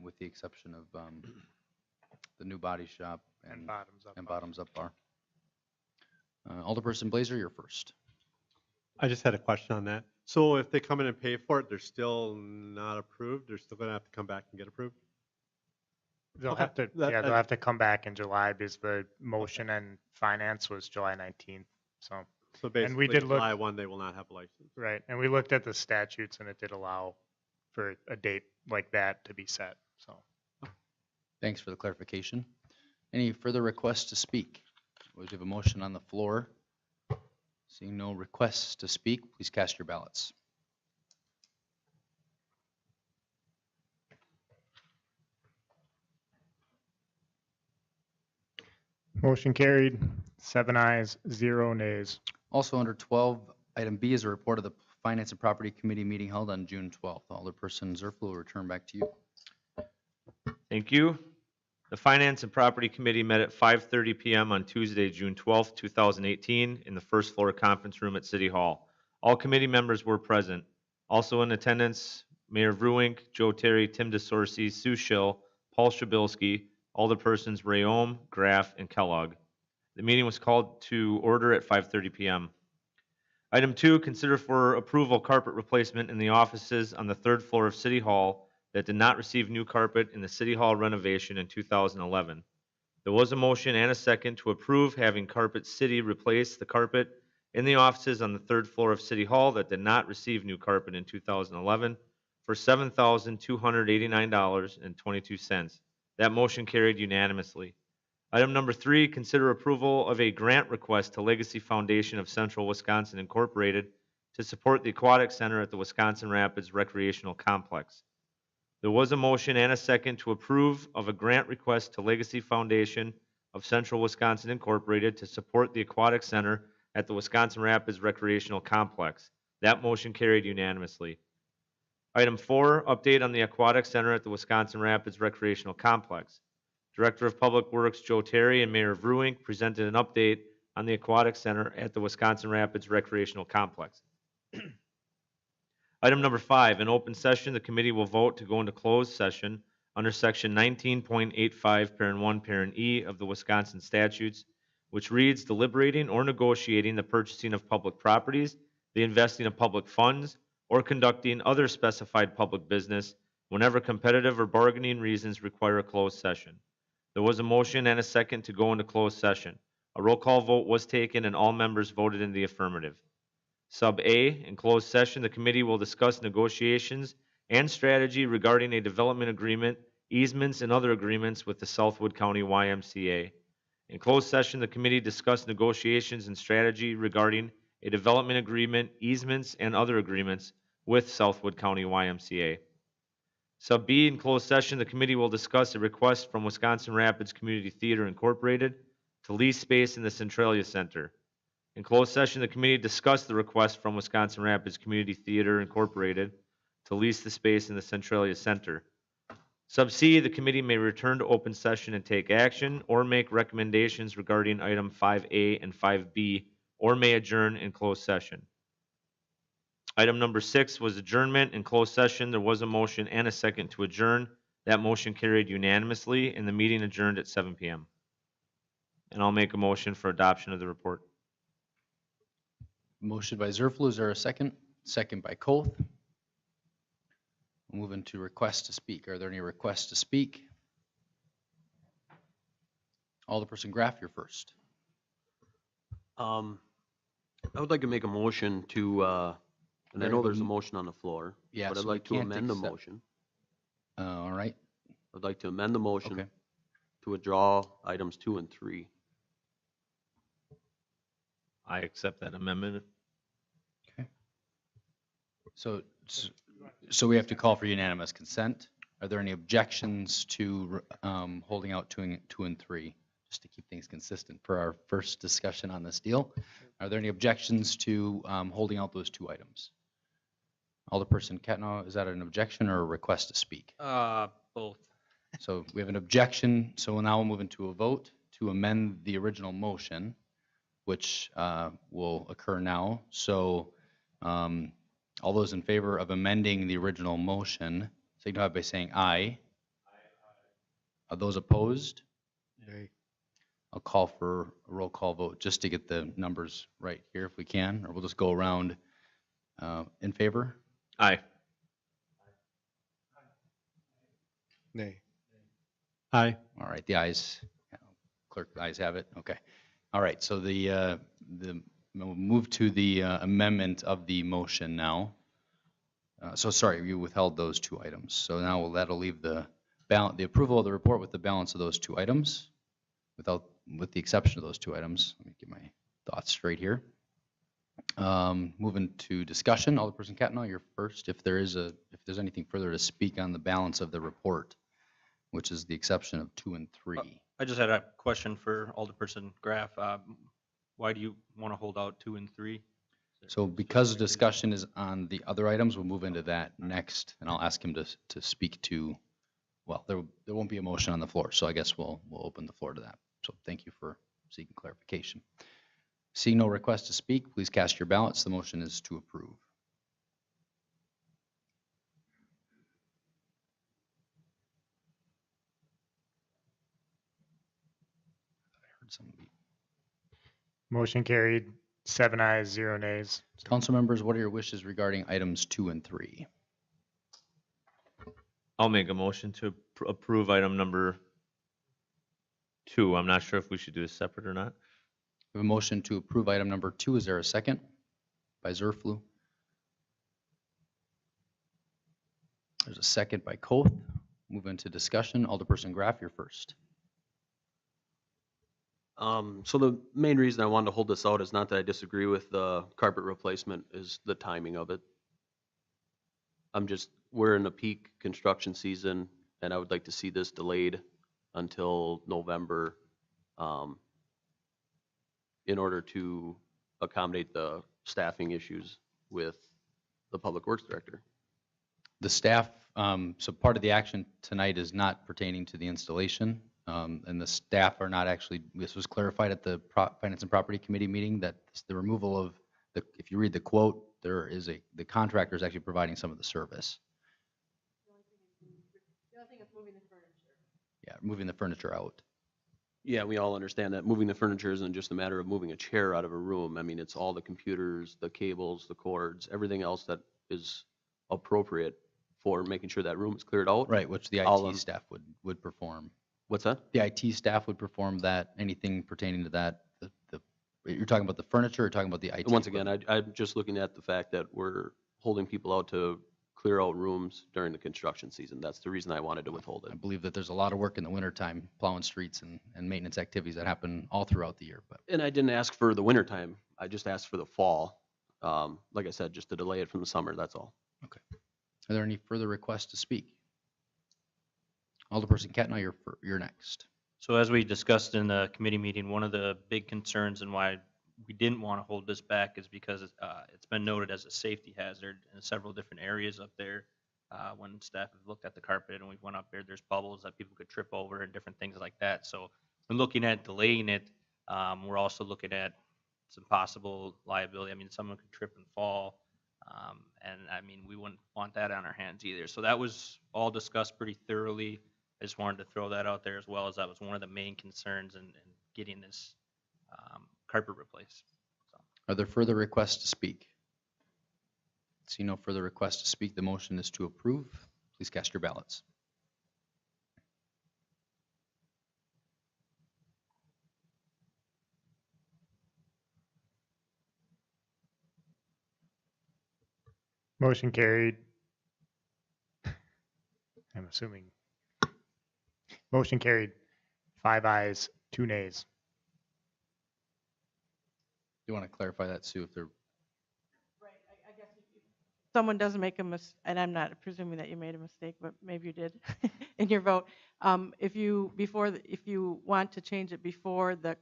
with the exception of the New Body Shop and Bottoms Up Bar. Alderperson Blazer, you're first. I just had a question on that. So if they come in and pay for it, they're still not approved? They're still going to have to come back and get approved? They'll Okay, have to, that- they'll have to come back in July because the motion and finance was July 19th. So, So basically, we did look- July 1, they will not have a license. right. And we looked at the statutes and it did allow for a date like that to be set. So, Thanks for the clarification. Any further requests to speak? We have a motion on the floor. Seeing no requests to speak, please cast your ballots. Motion carried, 7 ayes, 0 nays. Also under 12, item B is a report of the Finance and Property Committee meeting held on June 12th. Alderperson Zerflu will return back to you. Thank you. The Finance and Property Committee met at 5:30 PM on Tuesday, June 12th, 2018, in the first floor conference room at City Hall. All committee members were present. Also in attendance, Mayor Vruwink, Joe Terry, Tim DeSorsi, Sue Schill, Paul Shabilsky, Alderpersons Rayom, Graff, and Kellogg. The meeting was called to order at 5:30 PM. Item 2, consider for approval carpet replacement in the offices on the third floor of City Hall that did not receive new carpet in the City Hall renovation in 2011. There was a motion and a second to approve having Carpet City replace the carpet in the offices on the third floor of City Hall that did not receive new carpet in 2011 for $7,289.22. That motion carried unanimously. Item number 3, consider approval of a grant request to Legacy Foundation of Central Wisconsin Incorporated to support the Aquatic Center at the Wisconsin Rapids Recreational Complex. There was a motion and a second to approve of a grant request to Legacy Foundation of Central Wisconsin Incorporated to support the Aquatic Center at the Wisconsin Rapids Recreational Complex. That motion carried unanimously. Item 4, update on the Aquatic Center at the Wisconsin Rapids Recreational Complex. Director of Public Works Joe Terry and Mayor Vruwink presented an update on the Aquatic Center at the Wisconsin Rapids Recreational Complex. Item number 5, in open session, the committee will vote to go into closed session under section 19.85, parent 1, parent E of the Wisconsin statutes, which reads deliberating or negotiating the purchasing of public properties, the investing of public funds, or conducting other specified public business whenever competitive or bargaining reasons require a closed session. There was a motion and a second to go into closed session. A roll call vote was taken and all members voted in the affirmative. Sub A, in closed session, the committee will discuss negotiations and strategy regarding a development agreement, easements, and other agreements with the Southwood County YMCA. In closed session, the committee discussed negotiations and strategy regarding a development agreement, easements, and other agreements with Southwood County YMCA. Sub B, in closed session, the committee will discuss a request from Wisconsin Rapids Community Theater Incorporated to lease space in the Centralia Center. In closed session, the committee discussed the request from Wisconsin Rapids Community Theater Incorporated to lease the space in the Centralia Center. Sub C, the committee may return to open session and take action or make recommendations regarding item 5A and 5B, or may adjourn in closed session. Item number 6 was adjournment. In closed session, there was a motion and a second to adjourn. That motion carried unanimously, and the meeting adjourned at 7 PM. And I'll make a motion for adoption of the report. Motion by Zerflu, is there a second? Second by Koth. Moving to requests to speak. Are there any requests to speak? Alderperson Graff, you're first. I would like to make a motion to, and I know there's a motion on the floor, Yeah, but so I'd we like to can't amend the accept- motion. All right, I'd like to amend the motion okay. to withdraw items 2 and 3. I accept that amendment. So we have to call for unanimous consent. Are there any objections to holding out 2 and 3? Just to keep things consistent for our first discussion on this deal. Are there any objections to holding out those 2 items? Alderperson Ketna, is that an objection or a request to speak? Both. So we have an objection, so now we'll move into a vote to amend the original motion, which will occur now. So all those in favor of amending the original motion, signify by saying aye. Are those opposed? Nay. I'll call for a roll call vote just to get the numbers right here if we can, or we'll just go around. In favor? Aye. Nay. Aye. All right, the ayes, clerk, the ayes have it, okay. All right, so we'll move to the amendment of the motion now. So sorry, you withheld those 2 items. So now that'll leave the approval of the report with the balance of those 2 items, with the exception of those 2 items. Let me get my thoughts straight here. Moving to discussion, Alderperson Cattanall, you're first. If there's anything further to speak on the balance of the report, which is the exception of 2 and 3. I just had a question for Alderperson Graff. Why do you want to hold out 2 and 3? So because discussion is on the other items, we'll move into that next, and I'll ask him to speak to, well, there won't be a motion on the floor, so I guess we'll open the floor to that. So thank you for seeking clarification. Seeing no request to speak, please cast your ballots. The motion is to approve. I heard some beep. Motion carried, 7 ayes, 0 nays. Council members, what are your wishes regarding items 2 and 3? I'll make a motion to approve item number 2. I'm not sure if we should do this separate or not. We have a motion to approve item number 2. Is there a second? By Zerflu. There's a second by Koth. Move into discussion. Alderperson Graff, you're first. So the main reason I wanted to hold this out is not that I disagree with the carpet replacement, is the timing of it. We're in a peak construction season, and I would like to see this delayed until November, in order to accommodate the staffing issues with the Public Works Director. The staff, so part of the action tonight is not pertaining to the installation, and the staff are not actually, this was clarified at the Finance and Property Committee meeting, that the removal of, if you read the quote, the contractor is actually providing some of the service. The other thing is moving the furniture. Yeah, moving the furniture out. Yeah, we all understand that moving the furniture isn't just a matter of moving a chair out of a room. I mean, it's all the computers, the cables, the cords, everything else that is appropriate for making sure that room is cleared out. Right, which the All IT of- staff would perform. What's that? The IT staff would perform that, anything pertaining to that. You're talking about the furniture or talking about the IT? Once again, equipment? I'm just looking at the fact that we're holding people out to clear out rooms during the construction season. That's the reason I wanted to withhold I it. believe that there's a lot of work in the wintertime, plowing streets and maintenance activities that happen all throughout the year, but And I didn't ask for the winter time. I just asked for the fall. Like I said, just to delay it from the summer, that's all. are there any further requests to speak? Alderperson Cattanall, you're next. So as we discussed in the committee meeting, one of the big concerns and why we didn't want to hold this back is because it's been noted as a safety hazard in several different areas up there. When staff have looked at the carpet and we went up there, there's bubbles that people could trip over and different things like that. So when looking at delaying it, we're also looking at some possible liability. I mean, someone could trip and fall. And I mean, we wouldn't want that on our hands either. So that was all discussed pretty thoroughly. I just wanted to throw that out there as well, as that was one of the main concerns in getting this carpet replaced. So. Are there further requests to speak? See no further requests to speak. The motion is to approve. Please cast your ballots. Motion carried. I'm assuming. Motion carried, 5 ayes, 2 nays. Do you want to clarify that, Sue, if they're Right, I guess if someone does make a mistake, and I'm not presuming that you made a mistake, but maybe you did in your vote. If you want to change it before the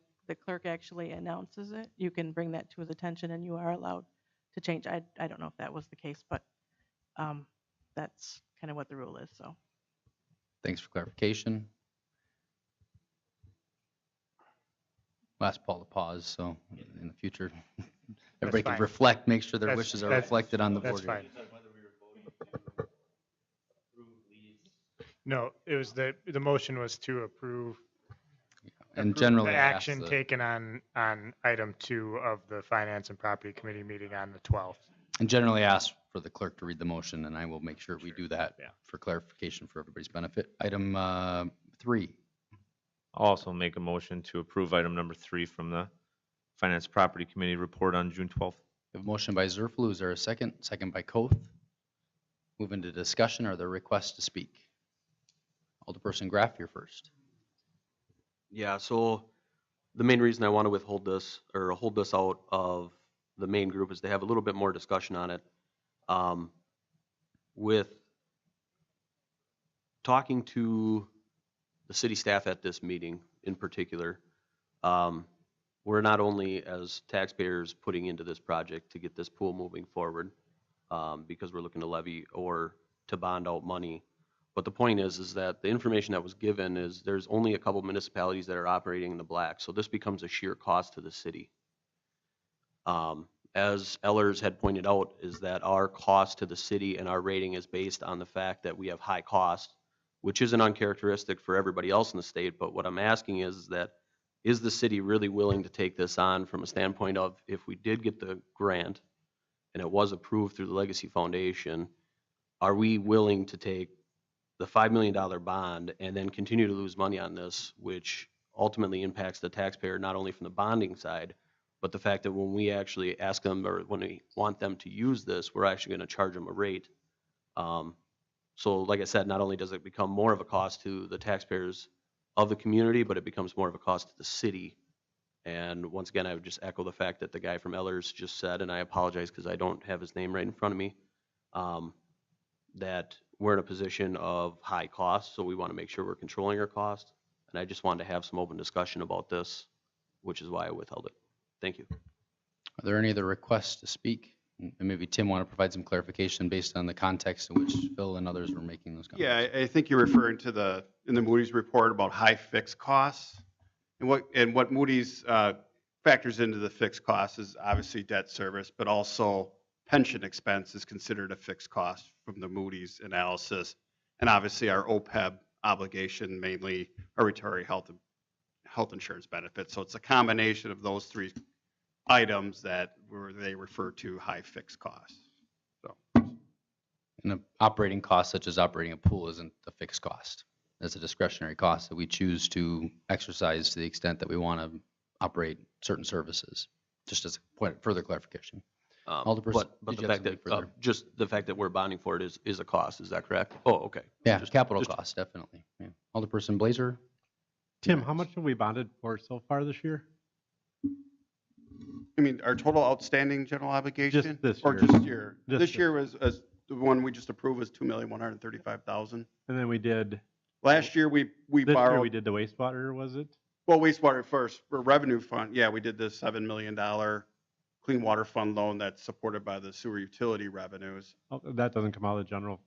clerk actually announces it, you can bring that to his attention and you are allowed to change. I don't know if that was the case, but that's kind of what the rule is, so. Thanks for clarification. We'll ask Paul to pause, so in the future, everybody can fine. reflect, make sure their That's- wishes are that's- reflected on the board. That's fine. No, it was the motion was to approve. And approve generally, the I ask action the- taken on item 2 of the Finance and Property Committee meeting on the 12th. And generally ask for the clerk to read the motion, and I will make sure we do that yeah. for clarification for everybody's benefit. Item 3. I'll also make a motion to approve item number 3 from the Finance Property Committee report on June 12th. We have a motion by Zerflu. Is there a second? Second by Koth. Move into discussion. Are there requests to speak? Alderperson Graff, you're first. Yeah, so the main reason I want to withhold this or hold this out of the main group is to have a little bit more discussion on it. With talking to the city staff at this meeting in particular, we're not only as taxpayers putting into this project to get this pool moving forward, because we're looking to levy or to bond out money. But the point is that the information that was given is there's only a couple municipalities that are operating in the black. So this becomes a sheer cost to the city. As Ellers had pointed out, is that our cost to the city and our rating is based on the fact that we have high costs, which isn't uncharacteristic for everybody else in the state. But what I'm asking is that, is the city really willing to take this on from a standpoint of, if we did get the grant and it was approved through the Legacy Foundation, are we willing to take the $5 million bond and then continue to lose money on this, which ultimately impacts the taxpayer, not only from the bonding side, but the fact that when we actually ask them, or when we want them to use this, we're actually going to charge them a rate. So like I said, not only does it become more of a cost to the taxpayers of the community, but it becomes more of a cost to the city. And once again, I would just echo the fact that the guy from Ellers just said, and I apologize because I don't have his name right in front of me, that we're in a position of high cost, so we want to make sure we're controlling our cost. And I just wanted to have some open discussion about this, which is why I withheld it. Thank you. Are there any other requests to speak? And maybe Tim want to provide some clarification based on the context in which Phil and others were making those comments. Yeah, I think you're referring to in the Moody's report about high fixed costs. And what Moody's factors into the fixed costs is obviously debt service, but also pension expense is considered a fixed cost from the Moody's analysis. And obviously our OPEB obligation, mainly our retiree health insurance benefits. So it's a combination of those three items that they refer to high fixed costs. So. And an operating cost such as operating a pool isn't a fixed cost. It's a discretionary cost that we choose to exercise to the extent that we want to operate certain services. Just as a point of further clarification. Alderperson, But did the you have fact something that, further? just the fact that we're bonding for it is a cost, is that correct? Oh, okay. Yeah, Just- capital just- cost, definitely. Yeah. Alderperson Blazer? Tim, how much have we bonded for so far this year? I mean, our total outstanding general obligation? this Or year. just year? This This year. year was, the one we just approved was $2,135,000. And then we did, Last year, we this year we borrowed, did the wastewater, was it? well, wastewater first, for revenue fund, yeah, we did the $7 million clean water fund loan that's supported by the sewer utility revenues. Oh, that doesn't come out of the general.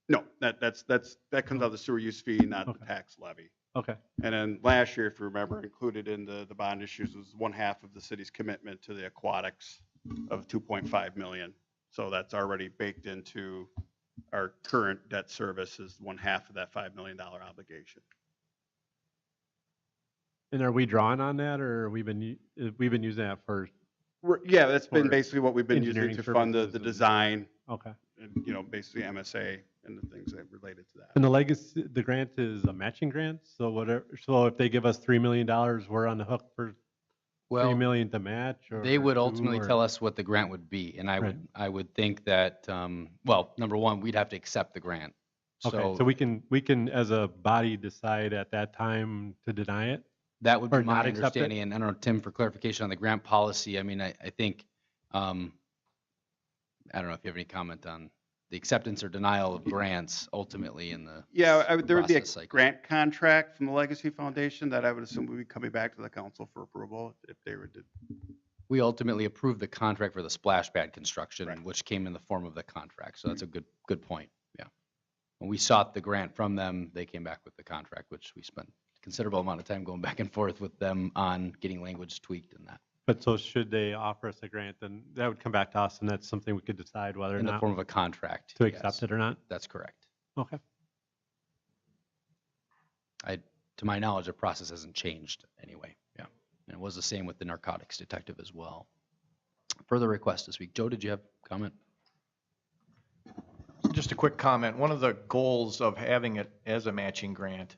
No, that comes out of the sewer use fee, not the Okay. tax levy. Okay. And then last year, if you remember, included in the bond issues was 1/2 of the city's commitment to the aquatics of $2.5 million. So that's already baked into our current debt service is 1/2 of that $5 million obligation. And are we drawing on that, or we've been using that for, Yeah, that's been For basically what we've been using engineering to fund the services and- design okay. and, basically MSA and the things that related to that. And the legacy, the grant is a matching grant, so whatever, so if they give us $3 million, we're on the hook for 3 Well, million to match, or? they would 2, ultimately or- tell us what the grant would be. And I would think that, well, number one, we'd have to accept the grant. Okay, so we can, as a body, decide at that time to deny it? That would be or my not accept it? understanding, and I don't know, Tim, for clarification on the grant policy, I mean, I think, I don't know if you have any comment on the acceptance or denial of grants ultimately in the Yeah, there would be a process cycle. grant contract from the Legacy Foundation that I would assume would be coming back to the council for approval if they were to. We ultimately approved the contract for the splash pad construction, Right. which came in the form of the contract, so that's a good point, yeah. When we sought the grant from them, they came back with the contract, which we spent a considerable amount of time going back and forth with them on getting language tweaked and that, But so should they offer us a grant, then that would come back to us, and that's something we could decide whether or in the not form of a contract. to yes. accept it or not? That's correct. Okay. To my knowledge, the process hasn't changed anyway, yeah. And it was the same with the narcotics detective as well. Further requests this week. Joe, did you have a comment? Just a quick comment. One of the goals of having it as a matching grant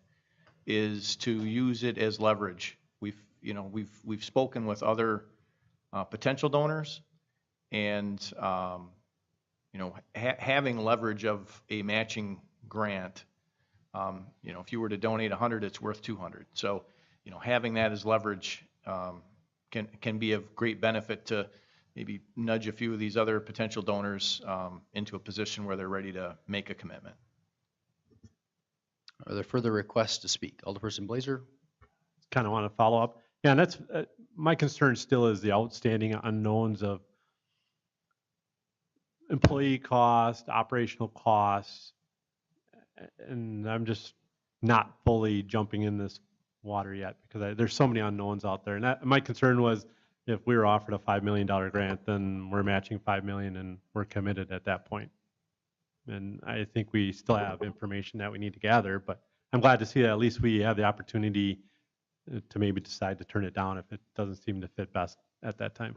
is to use it as leverage. We've spoken with other potential donors, and having leverage of a matching grant. If you were to donate 100, it's worth 200. So, having that as leverage can be of great benefit to maybe nudge a few of these other potential donors into a position where they're ready to make a commitment. Are there further requests to speak? Alderperson Blazer? Kind of want to follow up. Yeah, and that's my concern still is the outstanding unknowns of employee cost, operational costs, and I'm just not fully jumping in this water yet because there's so many unknowns out there. And my concern was if we were offered a $5 million grant, then we're matching $5 million and we're committed at that point. And I think we still have information that we need to gather, but I'm glad to see that at least we have the opportunity to maybe decide to turn it down if it doesn't seem to fit best at that time.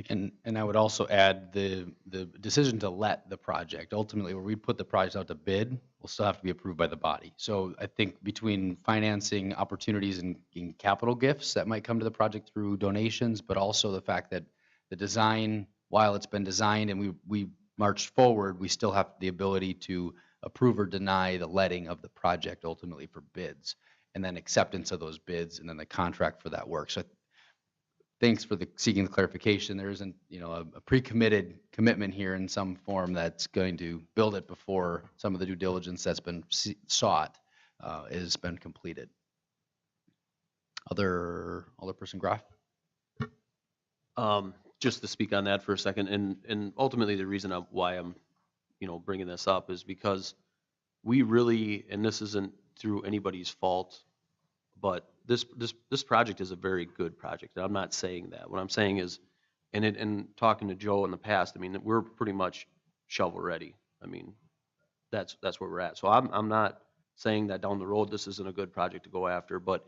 And I would also add the decision to let the project, ultimately where we put the project out to bid, will still have to be approved by the body. So I think between financing opportunities and capital gifts that might come to the project through donations, but also the fact that the design, while it's been designed and we marched forward, we still have the ability to approve or deny the letting of the project ultimately for bids, and then acceptance of those bids, and then the contract for that work. So thanks for seeking the clarification. There isn't, a pre-committed commitment here in some form that's going to build it before some of the due diligence that's been sought has been completed. Alderperson Graff? Just to speak on that for a second, and ultimately the reason why I'm, bringing this up is because we really, and this isn't through anybody's fault, but this project is a very good project. I'm not saying that. What I'm saying is, and talking to Joe in the past, I mean, we're pretty much shovel ready. I mean, that's where we're at. So I'm not saying that down the road this isn't a good project to go after, but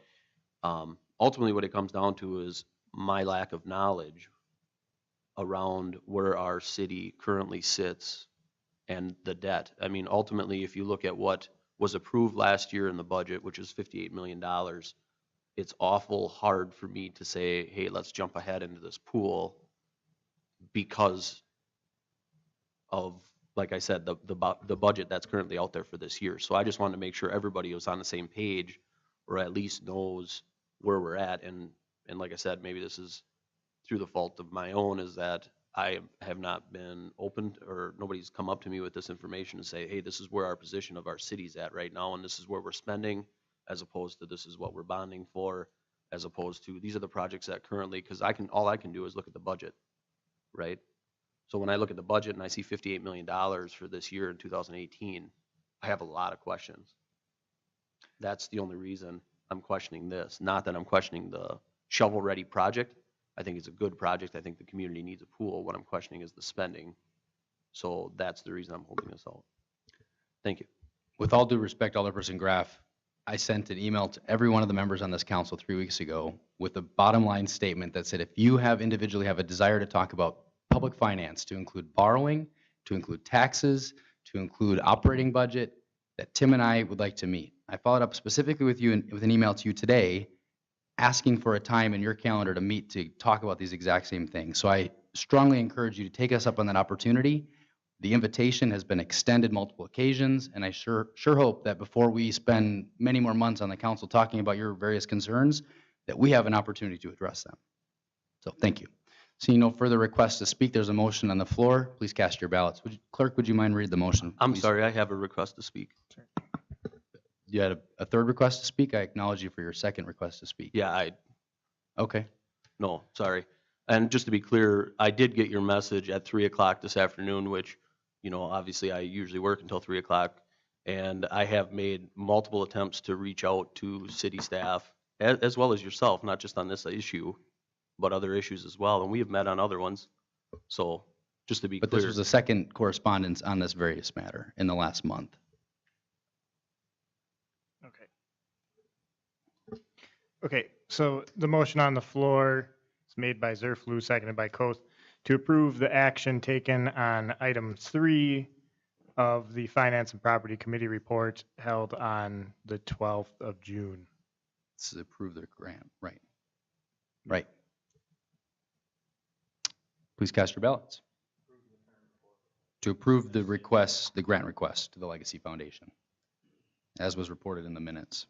ultimately what it comes down to is my lack of knowledge around where our city currently sits and the debt. I mean, ultimately, if you look at what was approved last year in the budget, which is $58 million, it's awful hard for me to say, hey, let's jump ahead into this pool because of, like I said, the budget that's currently out there for this year. So I just wanted to make sure everybody was on the same page, or at least knows where we're at. And like I said, maybe this is through the fault of my own, is that I have not been open, or nobody's come up to me with this information to say, hey, this is where our position of our city's at right now, and this is where we're spending, as opposed to this is what we're bonding for, as opposed to these are the projects that currently, because all I can do is look at the budget, right? So when I look at the budget and I see $58 million for this year in 2018, I have a lot of questions. That's the only reason I'm questioning this. Not that I'm questioning the shovel-ready project. I think it's a good project. I think the community needs a pool. What I'm questioning is the spending. So that's the reason I'm holding this out. Thank you. With all due respect, Alderperson Graff, I sent an email to every one of the members on this council 3 weeks ago with a bottom line statement that said if you individually have a desire to talk about public finance, to include borrowing, to include taxes, to include operating budget, that Tim and I would like to meet. I followed up specifically with you with an email to you today asking for a time in your calendar to meet to talk about these exact same things. So I strongly encourage you to take us up on that opportunity. The invitation has been extended multiple occasions, and I sure hope that before we spend many more months on the council talking about your various concerns, that we have an opportunity to address them. So thank you. Seeing no further requests to speak, there's a motion on the floor. Please cast your ballots. Clerk, would you mind read the motion? I'm please? sorry, I have a request to speak. You had a third request to speak? I acknowledge you for your second request to speak. Yeah, Okay. no, sorry. And just to be clear, I did get your message at 3 o'clock this afternoon, which, obviously I usually work until 3 o'clock. And I have made multiple attempts to reach out to city staff, as well as yourself, not just on this issue, but other issues as well. And we have met on other ones. So just to be But clear. this was the second correspondence on this various matter in the last month. Okay, so the motion on the floor is made by Zerflu, seconded by Coast, to approve the action taken on item 3 of the Finance and Property Committee report held on the 12th of June. This is approve the grant, right? Right. Please cast your ballots. To approve the request, the grant request to the Legacy Foundation, as was reported in the minutes.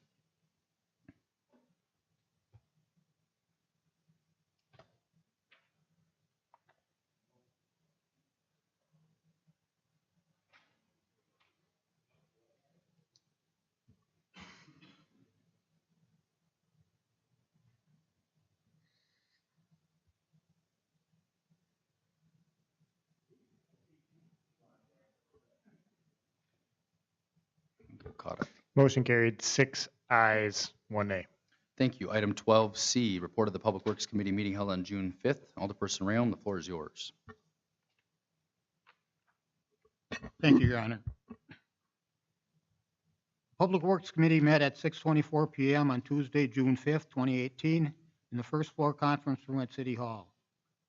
Cotto. Motion carried, 6 ayes, 1 nay. Thank you. Item 12C, report of the Public Works Committee meeting held on June 5th. Alderperson Rayon, the floor is yours. Thank you, Your Honor. Public Works Committee met at 6:24 PM on Tuesday, June 5th, 2018, in the first floor conference room at City Hall.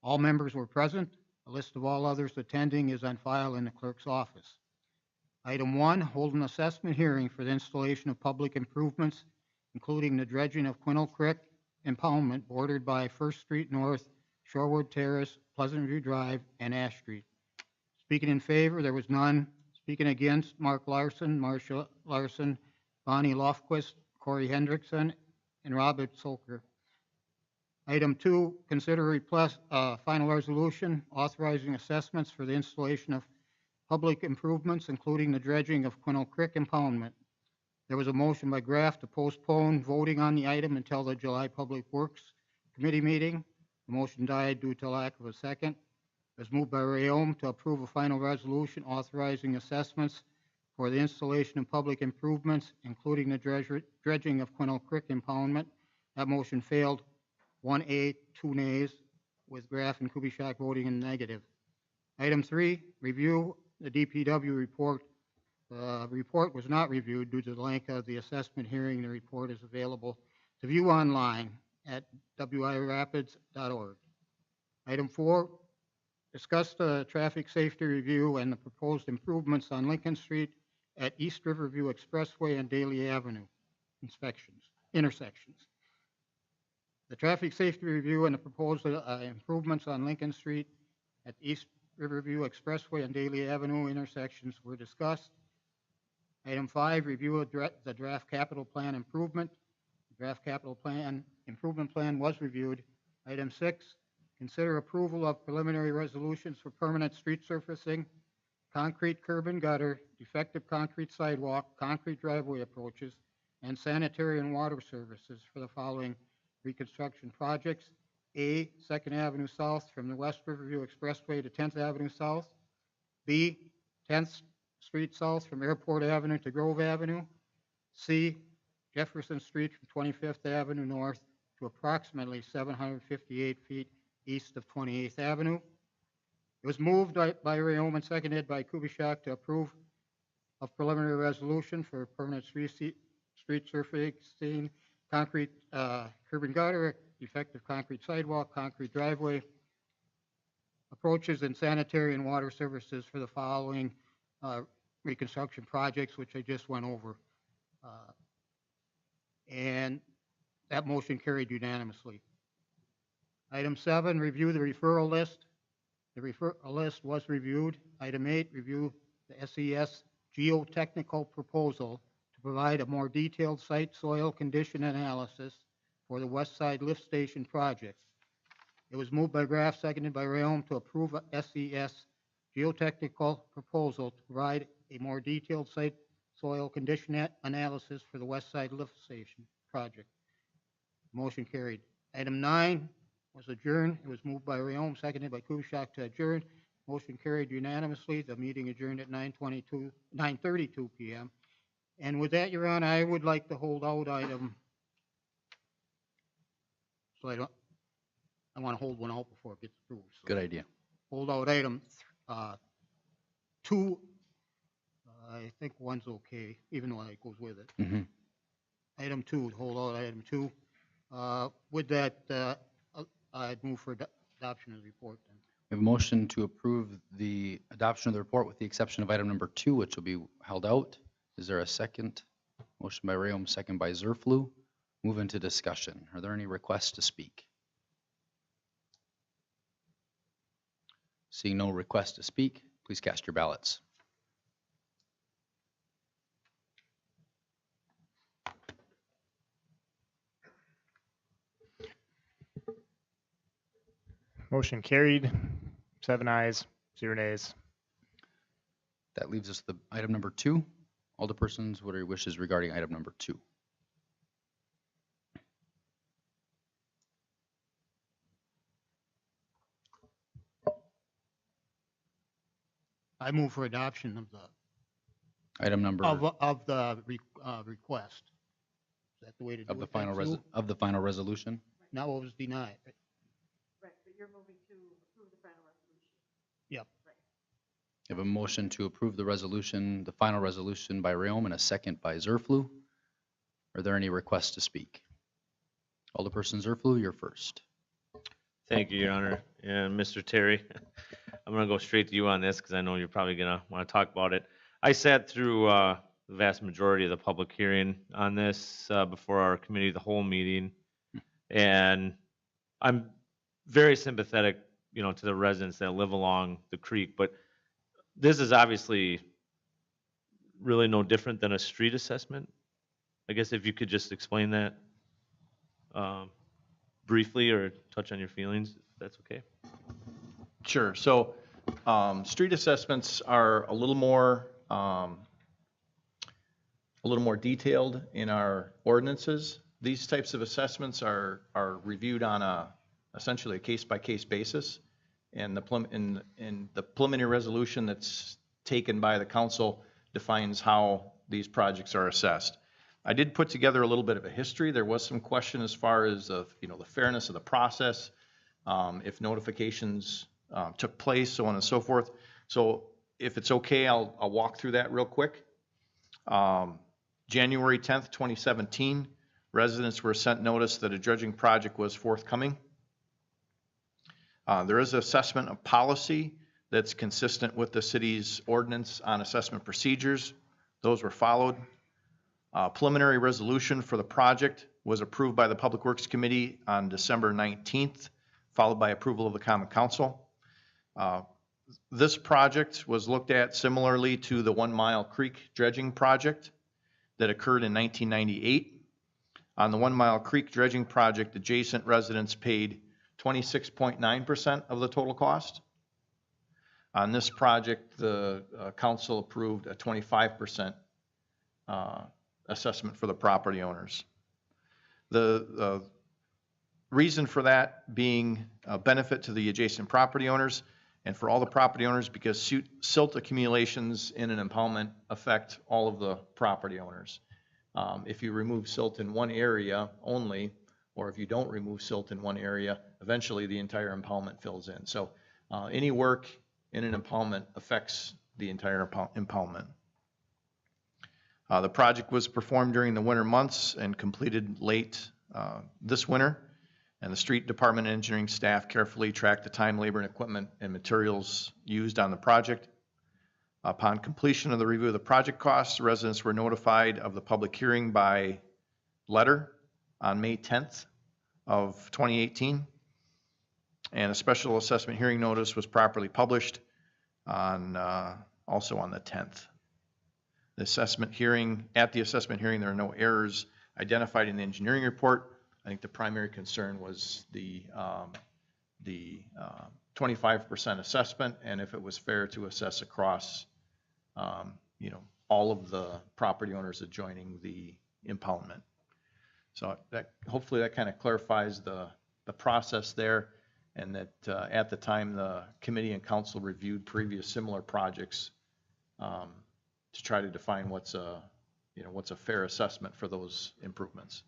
All members were present. A list of all others attending is on file in the clerk's office. Item 1, hold an assessment hearing for the installation of public improvements, including the dredging of Quinnell Creek impoundment bordered by First Street North, Shorewood Terrace, Pleasant View Drive, and Ash Street. Speaking in favor, there was none. Speaking against, Mark Larson, Marcia Larson, Bonnie Lofquist, Corey Hendrickson, and Robert Solker. Item 2, consider final resolution authorizing assessments for the installation of public improvements, including the dredging of Quinnell Creek impoundment. There was a motion by Graff to postpone voting on the item until the July Public Works Committee meeting. The motion died due to lack of a second. It was moved by Rayom to approve a final resolution authorizing assessments for the installation of public improvements, including the dredging of Quinnell Creek impoundment. That motion failed, 1 2 nays, with Graff and Kubiszak voting in negative. Item 3, review the DPW report. The report was not reviewed due to the length of the assessment hearing. The report is available to view online at wirapids.org. Item 4, discuss the traffic safety review and the proposed improvements on Lincoln Street at East Riverview Expressway and Daly Avenue intersections. The traffic safety review and the proposed improvements on Lincoln Street at East Riverview Expressway and Daly Avenue intersections were discussed. Item 5, review of the draft capital plan improvement. The draft capital plan improvement plan was reviewed. Item 6, consider approval of preliminary resolutions for permanent street surfacing, concrete curb and gutter, defective concrete sidewalk, concrete driveway approaches, and sanitary and water services for the following reconstruction projects. A, 2nd Avenue South from the West Riverview Expressway to 10th Avenue South. B, 10th Street South from Airport Avenue to Grove Avenue. C, Jefferson Street from 25th Avenue North to approximately 758 feet east of 28th Avenue. It was moved by Rayom and seconded by Kubiszak to approve of preliminary resolution for permanent street surfacing, concrete curb and gutter, effective concrete sidewalk, concrete driveway approaches, and sanitary and water services for the following reconstruction projects, which I just went over. And that motion carried unanimously. Item 7, review the referral list. The referral list was reviewed. Item 8, review the SES geotechnical proposal to provide a more detailed site soil condition analysis for the West Side Lift Station project. It was moved by Graff, seconded by Rayom to approve a SES geotechnical proposal to provide a more detailed site soil condition analysis for the West Side Lift Station project. Motion carried. Item 9 was adjourned. It was moved by Rayom, seconded by Kubiszak to adjourn. Motion carried unanimously. The meeting adjourned at 9:32 p.m. And with that, Your Honor, I would like to hold out item. So I want to hold one out before it gets approved. So Good idea. hold out item 2. I think 1's okay, even though it goes with it. Mhm. Item 2, hold out item 2. With that, I'd move for adoption of the report then. We have a motion to approve the adoption of the report with the exception of item number 2, which will be held out. Is there a second? Motion by Rayom, second by Zerflu. Move into discussion. Are there any requests to speak? Seeing no requests to speak, please cast your ballots. Motion carried, 7 ayes, 0 nays. That leaves us the item number 2. Alderpersons, what are your wishes regarding item number 2? I move for adoption of the Item number of the request. Is that the way to do of the it? then, final Sue? of the final resolution. Not what was denied. Right, but you're moving to approve the final resolution. Yep. I have a motion to approve the resolution, the final resolution by Rayom, and a second by Zerflu. Are there any requests to speak? Alderperson Zerflu, you're first. Thank you, Your Honor. And Mr. Terry, I'm going to go straight to you on this because I know you're probably going to want to talk about it. I sat through the vast majority of the public hearing on this before our committee of the whole meeting, and I'm very sympathetic, to the residents that live along the creek, but this is obviously really no different than a street assessment. I guess if you could just explain that briefly or touch on your feelings, if that's okay. Sure. So, street assessments are a little more detailed in our ordinances. These types of assessments are reviewed on essentially a case-by-case basis. And the preliminary resolution that's taken by the council defines how these projects are assessed. I did put together a little bit of a history. There was some question as far as the fairness of the process, if notifications took place, so on and so forth. So if it's okay, I'll walk through that real quick. January 10th, 2017, residents were sent notice that a dredging project was forthcoming. There is an assessment of policy that's consistent with the city's ordinance on assessment procedures. Those were followed. Preliminary resolution for the project was approved by the Public Works Committee on December 19th, followed by approval of the Common Council. This project was looked at similarly to the 1 Mile Creek dredging project that occurred in 1998. On the 1 Mile Creek dredging project, adjacent residents paid 26.9% of the total cost. On this project, the council approved a 25% assessment for the property owners. The reason for that being a benefit to the adjacent property owners and for all the property owners because silt accumulations in an impoundment affect all of the property owners. If you remove silt in one area only, or if you don't remove silt in one area, eventually the entire impoundment fills in. So any work in an impoundment affects the entire impoundment. The project was performed during the winter months and completed late this winter. And the street department engineering staff carefully tracked the time, labor, and equipment and materials used on the project. Upon completion of the review of the project costs, residents were notified of the public hearing by letter on May 10th of 2018. And a special assessment hearing notice was properly published on also on the 10th. The assessment hearing, at the assessment hearing, there are no errors identified in the engineering report. I think the primary concern was the 25% assessment and if it was fair to assess across, all of the property owners adjoining the impoundment. So that hopefully that kind of clarifies the process there, and that at the time the committee and council reviewed previous similar projects to try to define what's a fair assessment for those improvements.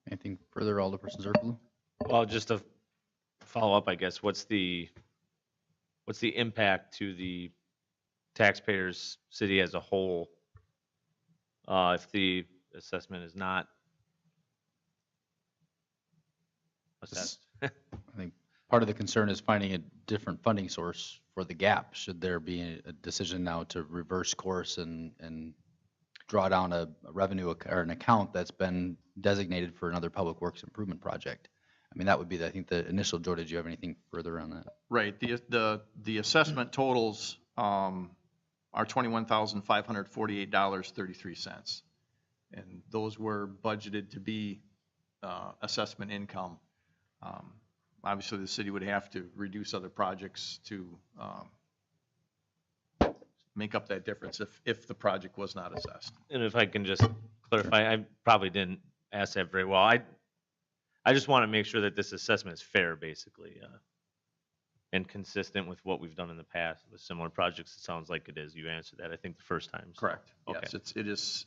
Anything further, Alderperson Zerflu? Well, just to follow up, I guess, what's the impact to the taxpayers, city as a whole, if the assessment is not assessed? I think part of the concern is finding a different funding source for the gap. Should there be a decision now to reverse course and draw down a revenue or an account that's been designated for another public works improvement project? I mean, that would be, I think, the initial. Joe, did you have anything further on that? Right. The assessment totals are $21,548.33. And those were budgeted to be assessment income. Obviously, the city would have to reduce other projects to make up that difference if the project was not assessed. And if I can just clarify, I probably didn't ask that very well. I just want to make sure that this assessment is fair, basically. and consistent with what we've done in the past with similar projects? It sounds like it is. You answered that, I think, the first time. so- Correct. Okay. Yes, it is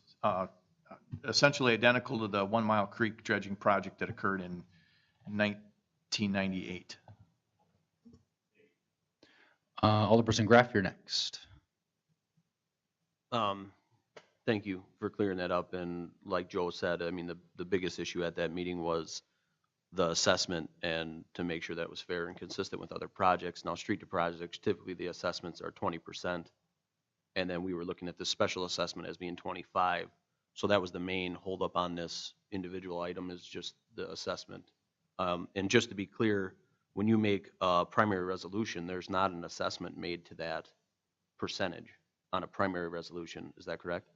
essentially identical to the 1 Mile Creek dredging project that occurred in 1998. Alderperson Graff, you're next. Thank you for clearing that up. And like Joe said, I mean, the biggest issue at that meeting was the assessment and to make sure that it was fair and consistent with other projects. Now, street to projects, typically the assessments are 20%. And then we were looking at the special assessment as being 25. So that was the main holdup on this individual item is just the assessment. And just to be clear, when you make a primary resolution, there's not an assessment made to that percentage on a primary resolution. Is that correct?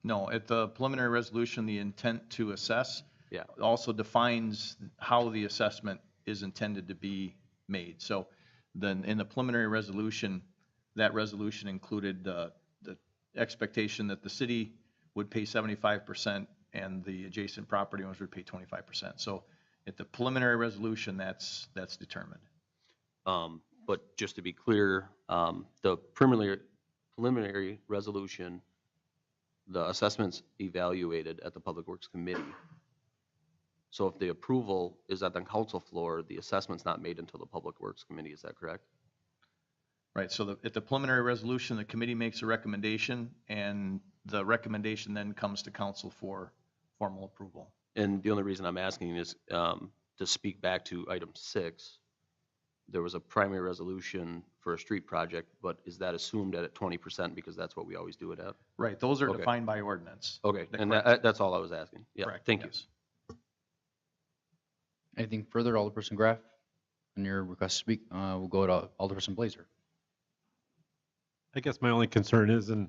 No, at the preliminary resolution, the intent to assess Yeah. also defines how the assessment is intended to be made. So then in the preliminary resolution, that resolution included the expectation that the city would pay 75% and the adjacent property owners would pay 25%. So at the preliminary resolution, that's determined. But just to be clear, the preliminary resolution, the assessment's evaluated at the Public Works Committee. So if the approval is at the council floor, the assessment's not made until the Public Works Committee. Is that correct? Right, so at the preliminary resolution, the committee makes a recommendation, and the recommendation then comes to council for formal approval. And the only reason I'm asking is to speak back to item 6. There was a primary resolution for a street project, but is that assumed at 20% because that's what we always do it at? Right, those are Okay. defined by ordinance. Okay, and Correct. that's all I was asking. Yeah, Correct, thank you. yes. Anything further, Alderperson Graff? On your request to speak, we'll go to Alderperson Blazer. I guess my only concern is, and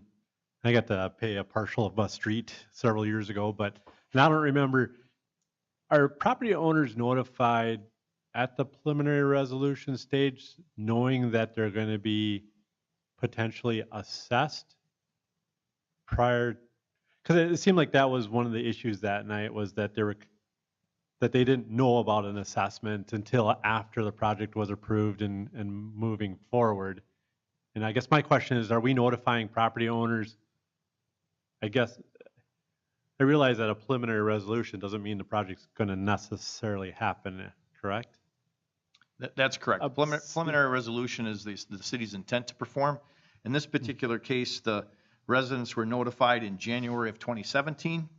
I got to pay a partial of a street several years ago, but and I don't remember, are property owners notified at the preliminary resolution stage, knowing that they're going to be potentially assessed prior? Because it seemed like that was one of the issues that night, was that that they didn't know about an assessment until after the project was approved and moving forward. And I guess my question is, are we notifying property owners? I guess I realize that a preliminary resolution doesn't mean the project's going to necessarily happen, correct? That's correct. Preliminary resolution is the city's intent to perform. In this particular case, the residents were notified in January of 2017,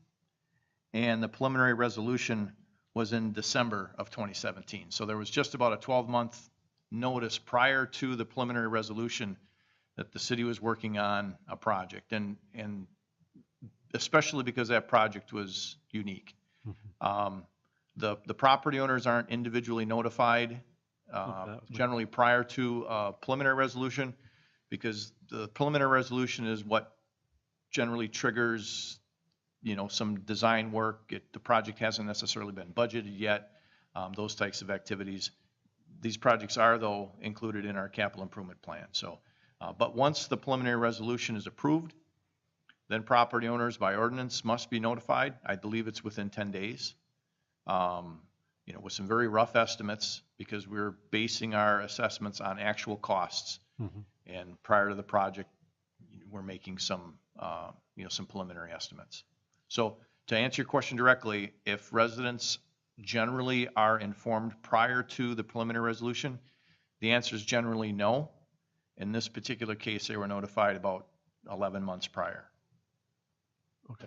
and the preliminary resolution was in December of 2017. So there was just about a 12-month notice prior to the preliminary resolution that the city was working on a project, and especially because that project was unique. The property owners aren't individually notified generally prior to preliminary resolution, because the preliminary resolution is what generally triggers, some design work. The project hasn't necessarily been budgeted yet, those types of activities. These projects are, though, included in our capital improvement plan. So, but once the preliminary resolution is approved, then property owners by ordinance must be notified. I believe it's within 10 days. With some very rough estimates, because we're basing our assessments on actual costs. And prior to the project, we're making some preliminary estimates. So to answer your question directly, if residents generally are informed prior to the preliminary resolution, the answer is generally no. In this particular case, they were notified about 11 months prior. Okay.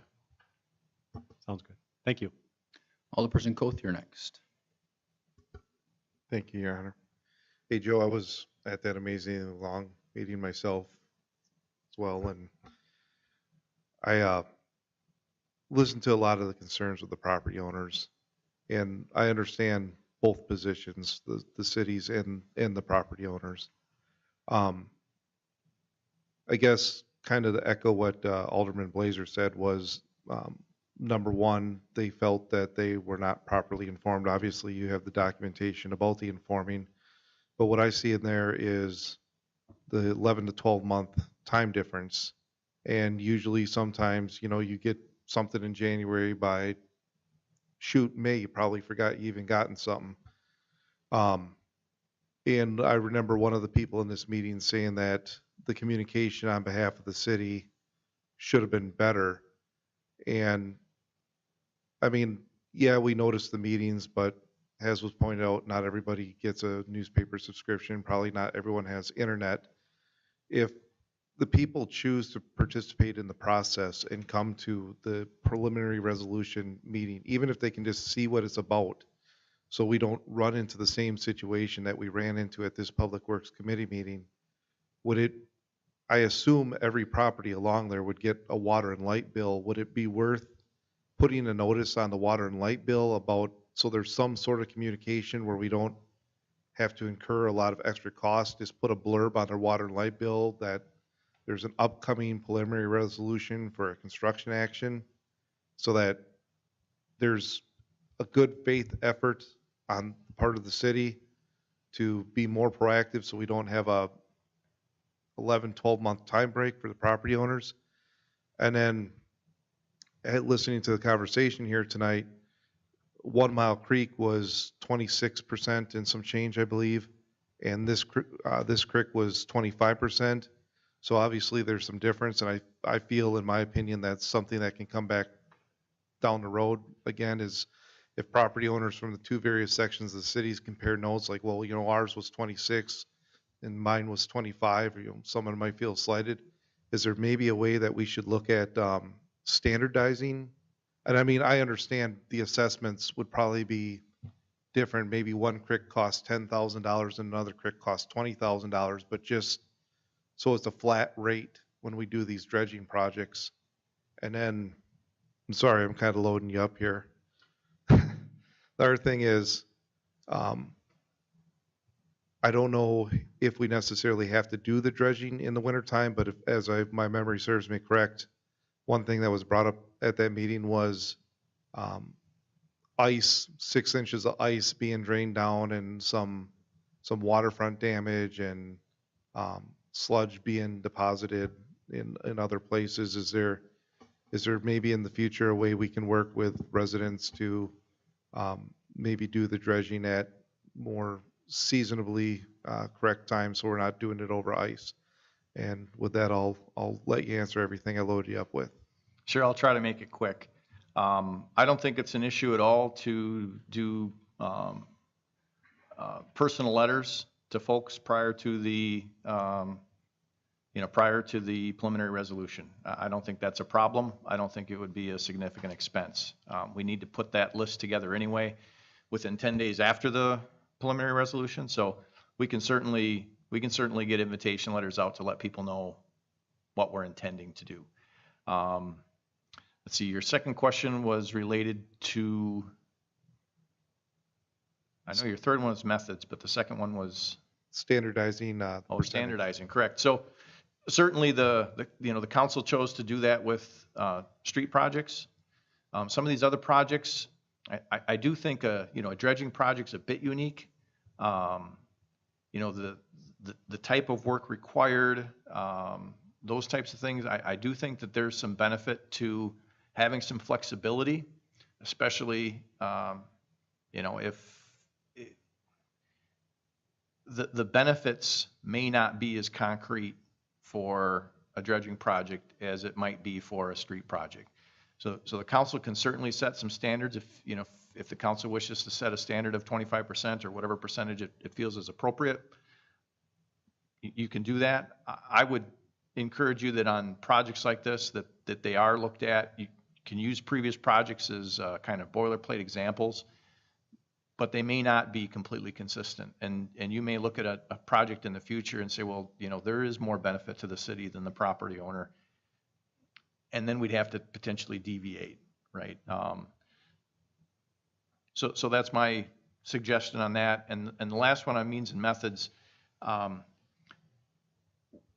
Sounds good. Thank you. Alderperson Koth, you're next. Thank you, Your Honor. Hey, Joe, I was at that amazingly long meeting myself as well, and I listened to a lot of the concerns of the property owners, and I understand both positions, the cities and the property owners. I guess kind of to echo what Alderman Blazer said was, number one, they felt that they were not properly informed. Obviously, you have the documentation about the informing, but what I see in there is the 11 to 12 month time difference. And usually sometimes, you get something in January, by May, you probably forgot you even gotten something. And I remember one of the people in this meeting saying that the communication on behalf of the city should have been better. And I mean, yeah, we noticed the meetings, but as was pointed out, not everybody gets a newspaper subscription. Probably not everyone has internet. If the people choose to participate in the process and come to the preliminary resolution meeting, even if they can just see what it's about, so we don't run into the same situation that we ran into at this Public Works Committee meeting, would it, I assume every property along there would get a water and light bill. Would it be worth putting a notice on the water and light bill about, so there's some sort of communication where we don't have to incur a lot of extra costs? Just put a blurb on their water and light bill that there's an upcoming preliminary resolution for a construction action, so that there's a good faith effort on the part of the city to be more proactive, so we don't have a 11, 12-month time break for the property owners. And then listening to the conversation here tonight, 1 Mile Creek was 26% and some change, I believe, and this creek was 25%. So obviously there's some difference, and I feel, in my opinion, that's something that can come back down the road again, is if property owners from the two various sections of the cities compare notes, like, well, ours was 26 and mine was 25, or, someone might feel slighted. Is there maybe a way that we should look at standardizing? And I mean, I understand the assessments would probably be different. Maybe one creek costs $10,000 and another creek costs $20,000, but just so it's a flat rate when we do these dredging projects. And then, I'm sorry, I'm kind of loading you up here. The other thing is, I don't know if we necessarily have to do the dredging in the wintertime, but if, my memory serves me correct, one thing that was brought up at that meeting was ice, 6 inches of ice being drained down, and some waterfront damage, and sludge being deposited in other places. Is there maybe in the future a way we can work with residents to maybe do the dredging at more seasonably correct times, so we're not doing it over ice? And with that, I'll let you answer everything I loaded you up with. Sure, I'll try to make it quick. I don't think it's an issue at all to do personal letters to folks prior to the preliminary resolution. I don't think that's a problem. I don't think it would be a significant expense. We need to put that list together anyway within 10 days after the preliminary resolution. So we can certainly get invitation letters out to let people know what we're intending to do. Let's see, your second question was related to, I know your third one was methods, but the second one was standardizing. Standardizing, correct. So certainly the council chose to do that with street projects. Some of these other projects, I do think a dredging project's a bit unique. The type of work required, those types of things, I do think that there's some benefit to having some flexibility, especially if the benefits may not be as concrete for a dredging project as it might be for a street project. So the council can certainly set some standards if the council wishes to set a standard of 25% or whatever percentage it feels is appropriate. You can do that. I would encourage you that on projects like this that they are looked at. You can use previous projects as kind of boilerplate examples, but they may not be completely consistent. And you may look at a project in the future and say, well, there is more benefit to the city than the property owner. And then we'd have to potentially deviate, right? So that's my suggestion on that. And the last one on means and methods,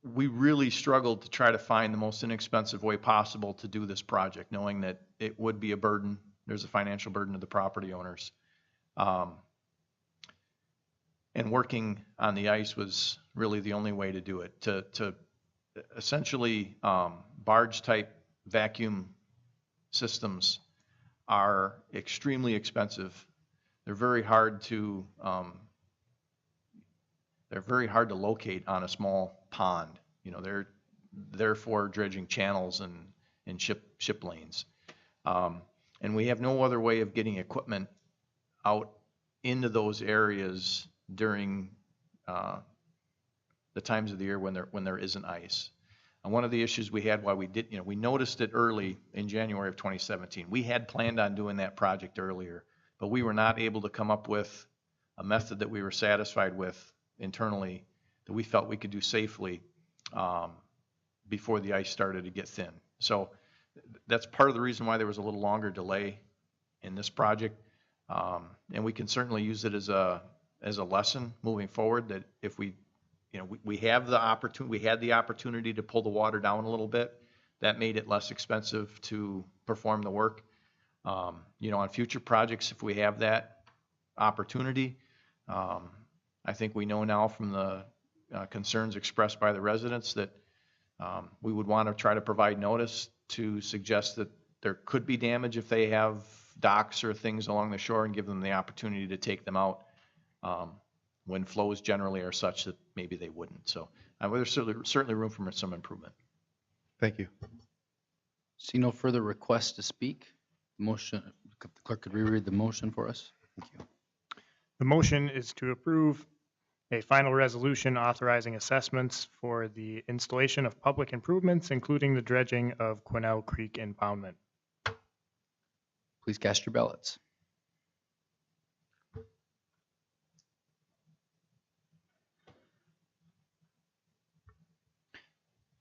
we really struggled to try to find the most inexpensive way possible to do this project, knowing that it would be a burden. There's a financial burden to the property owners. And working on the ice was really the only way to do it. To essentially barge type vacuum systems are extremely expensive. They're very hard to they're very hard to locate on a small pond. You know, they're for dredging channels and ship lanes. And we have no other way of getting equipment out into those areas during the times of the year when there isn't ice. And one of the issues we had while we noticed it early in January of 2017. We had planned on doing that project earlier, but we were not able to come up with a method that we were satisfied with internally that we felt we could do safely before the ice started to get thin. So that's part of the reason why there was a little longer delay in this project. And we can certainly use it as a lesson moving forward, that if we had the opportunity to pull the water down a little bit. That made it less expensive to perform the work. On future projects, if we have that opportunity, I think we know now from the concerns expressed by the residents that we would want to try to provide notice to suggest that there could be damage if they have docks or things along the shore, and give them the opportunity to take them out when flows generally are such that maybe they wouldn't. So there's certainly room for some improvement. Thank you. See no further requests to speak. Motion, the clerk could reread the motion for us. Thank you. The motion is to approve a final resolution authorizing assessments for the installation of public improvements, including the dredging of Quinnell Creek impoundment. Please cast your ballots.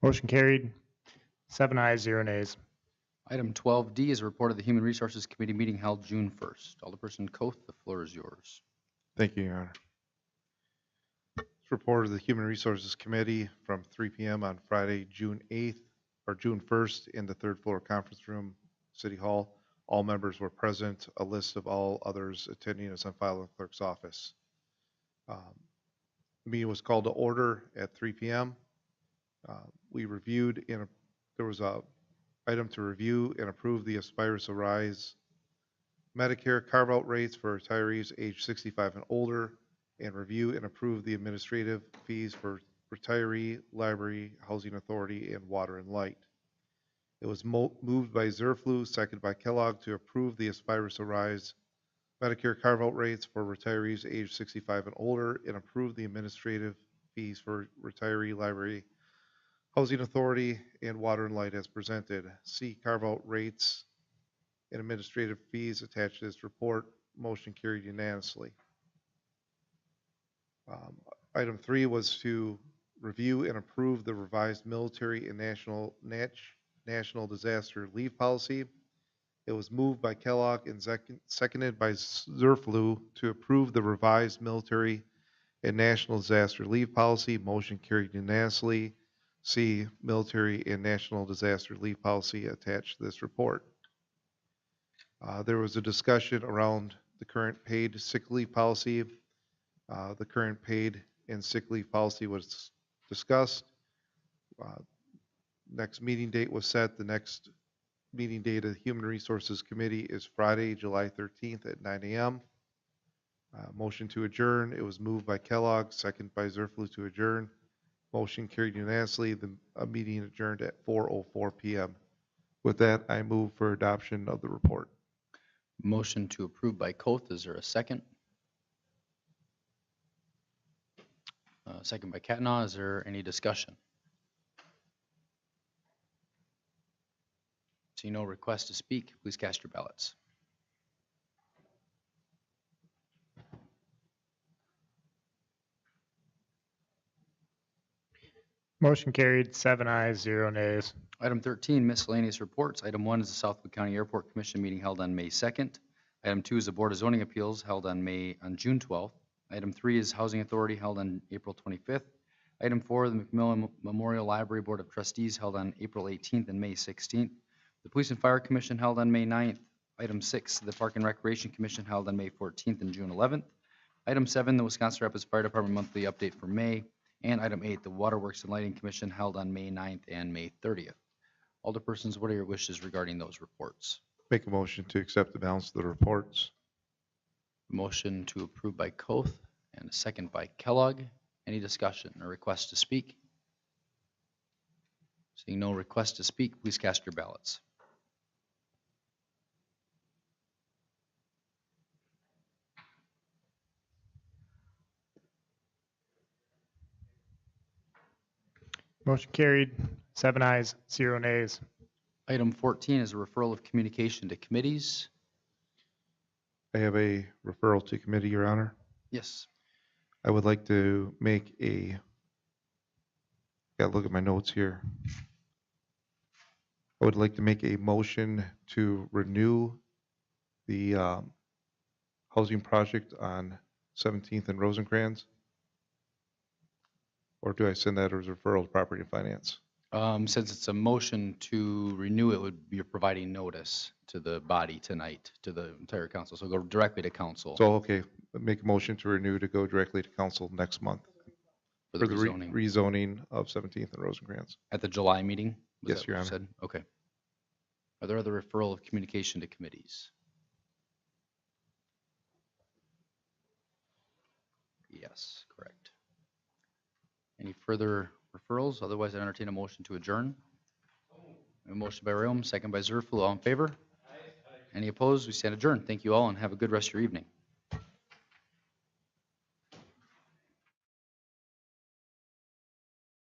Motion carried. 7 ayes, 0 nays. Item 12D is a report of the Human Resources Committee meeting held June 1st. Alderperson Koth, the floor is yours. Thank you, Your Honor. This report of the Human Resources Committee from 3 p.m. on Friday, June 8th, or June 1st, in the third floor conference room, City Hall. All members were present. A list of all others attending is on file in the clerk's office. The meeting was called to order at 3 p.m. We reviewed, there was a item to review and approve the Aspirus Arise Medicare carve-out rates for retirees age 65 and older, and review and approve the administrative fees for retiree, library, housing authority, and water and light. It was moved by Zerflu, seconded by Kellogg, to approve the Aspirus Arise Medicare carve-out rates for retirees age 65 and older, and approve the administrative fees for retiree, library, housing authority, and water and light as presented. See carve-out rates and administrative fees attached to this report. Motion carried unanimously. Item 3 was to review and approve the revised military and national disaster leave policy. It was moved by Kellogg and seconded by Zerflu to approve the revised military and national disaster leave policy. Motion carried unanimously. See military and national disaster leave policy attached to this report. There was a discussion around the current paid sick leave policy. The current paid and sick leave policy was discussed. Next meeting date was set. The next meeting date of the Human Resources Committee is Friday, July 13th at 9 a.m. Motion to adjourn. It was moved by Kellogg, second by Zerflu to adjourn. Motion carried unanimously. The meeting adjourned at 4:04 p.m. With that, I move for adoption of the report. Motion to approve by Koth. Is there a second? Second by Katna. Is there any discussion? See no request to speak. Please cast your ballots. Motion carried. 7 ayes, 0 nays. Item 13, miscellaneous reports. Item 1 is the Southwood County Airport Commission meeting held on May 2nd. Item 2 is the Board of Zoning Appeals held on June 12th. Item 3 is Housing Authority held on April 25th. Item 4, the McMillan Memorial Library Board of Trustees held on April 18th and May 16th. The Police and Fire Commission held on May 9th. Item 6, the Park and Recreation Commission held on May 14th and June 11th. Item 7, the Wisconsin Rapids Fire Department monthly update for May. And item 8, the Waterworks and Lighting Commission held on May 9th and May 30th. Alderpersons, what are your wishes regarding those reports? Make a motion to accept the balance of the reports. Motion to approve by Koth and a second by Kellogg. Any discussion or request to speak? Seeing no request to speak, please cast your ballots. Motion carried, 7 ayes, 0 nays. Item 14 is a referral of communication to committees. I have a referral to committee, Your Honor. Yes. I would like to make gotta look at my notes here. I would like to make a motion to renew the housing project on 17th and Rosencrantz. Or do I send that as a referral to Property and Finance? Since it's a motion to renew, it would be providing notice to the body tonight, to the entire council. So go directly to council So, okay, make a motion to renew to go directly to council next month for the for the rezoning. rezoning of 17th and Rosencrantz. At the July meeting? Was Yes, that Your what you Honor. said? Okay. Are there other referral of communication to committees? Yes, correct. Any further referrals? Otherwise, I entertain a motion to adjourn. A motion by Rome, second by Zerflu. All in favor? Any opposed? We stand adjourned. Thank you all and have a good rest of your evening.